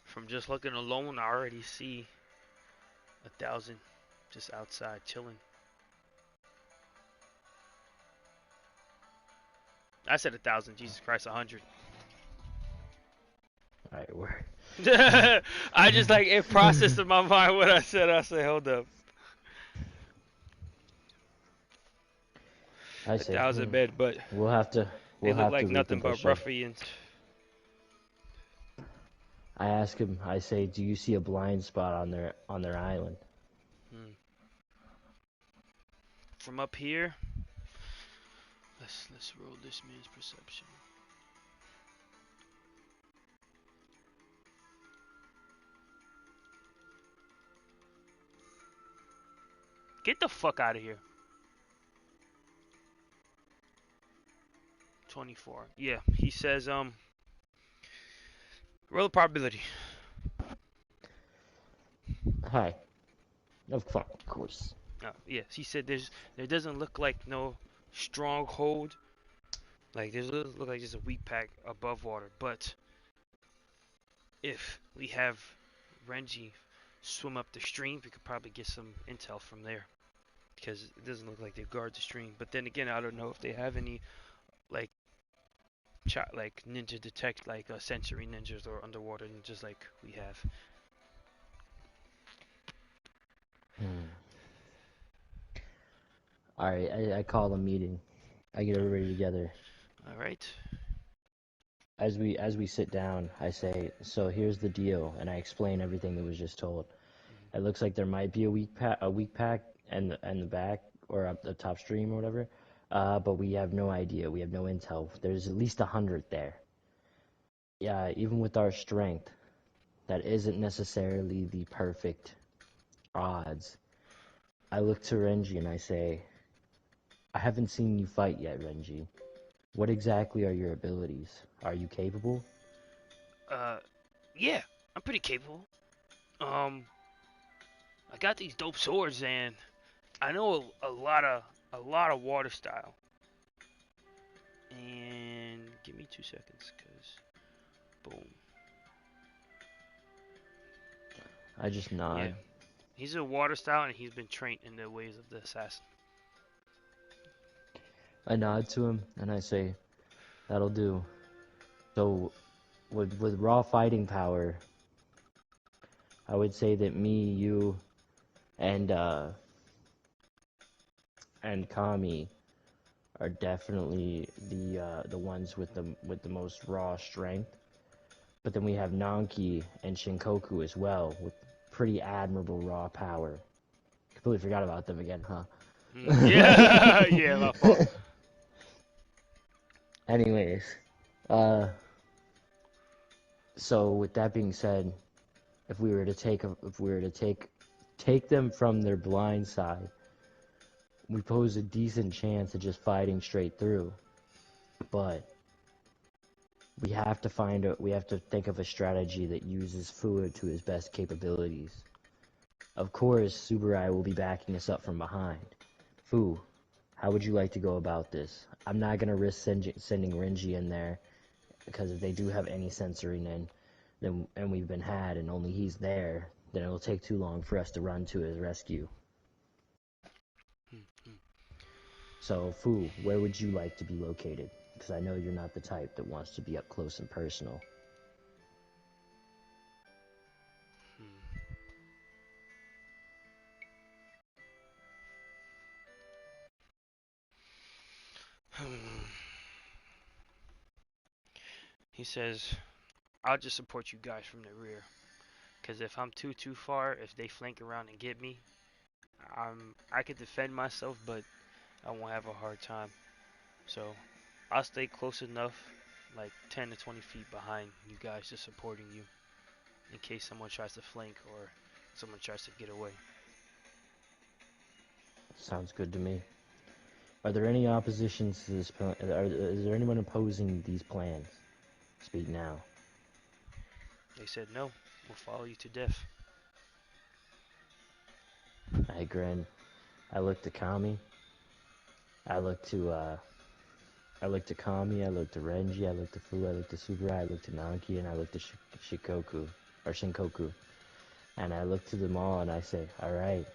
From just looking alone, I already see 1,000 just outside chilling. I said 1,000. Jesus Christ, 100. Alright, we're... I just like it processed in my mind what I said. I said, hold up. I say 1,000 men, but we'll have to. they We'll look have like to nothing but ruffians. ruffians. I ask him. I say, "Do you see a blind spot on their island?" From up here, let's roll this man's perception. Get the fuck out of here. 24. Yeah, he says roll a probability. Hi. Of course. Yes, he said there doesn't look like no stronghold. Like there's look like just a weak pack above water, but if we have Renji swim up the stream, we could probably get some intel from there. Because it doesn't look like they guard the stream. But then again, I don't know if they have any like ninja detect sensory ninjas or underwater ninjas like we have. Alright, I call a meeting. I get everybody together. Alright. As we sit down, I say, so here's the deal, and I explain everything that was just told. It looks like there might be a weak pack and the back or up the top stream or whatever, but we have no idea. We have no intel. There's at least 100 there. Yeah, even with our strength, that isn't necessarily the perfect odds. I look to Renji and I say, I haven't seen you fight yet, Renji. What exactly are your abilities? Are you capable? Yeah, I'm pretty capable. I got these dope swords and I know a lot of water style. And give me 2 seconds, cause boom. I just nod. Yeah. He's a water style, and he's been trained in the ways of the assassin. I nod to him and I say, that'll do. So, with raw fighting power, I would say that me, you, and Kami are definitely the ones with the most raw strength. But then we have Nanki and Shinkoku as well with pretty admirable raw power. Completely forgot about them again, huh? Yeah, yeah, my fault. Anyways, uh, so with that being said, if we were to take them from their blind side, we pose a decent chance of just fighting straight through. But we have to think of a strategy that uses Fua to his best capabilities. Of course, Subarai will be backing us up from behind. Fu, how would you like to go about this? I'm not gonna risk sending Renji in there because if they do have any sensory then and we've been had and only he's there, then it'll take too long for us to run to his rescue. So, Fu, where would you like to be located? Because I know you're not the type that wants to be up close and personal. He says, "I'll just support you guys from the rear, cause if I'm too far, if they flank around and get me, I could defend myself, but I won't have a hard time. So I'll stay close enough, like 10 to 20 feet behind you guys, just supporting you in case someone tries to flank or someone tries to get away." Sounds good to me. Are there any oppositions to this plan? Is there anyone opposing these plans? Speak now. They said, "No, we'll follow you to death." I grin. I look to Kami. I look to I look to Kami. I look to Renji. I look to Fu. I look to Subaru. I look to Nanki, and I look to Shikoku or Shinkoku. And I look to them all and I say, "All right,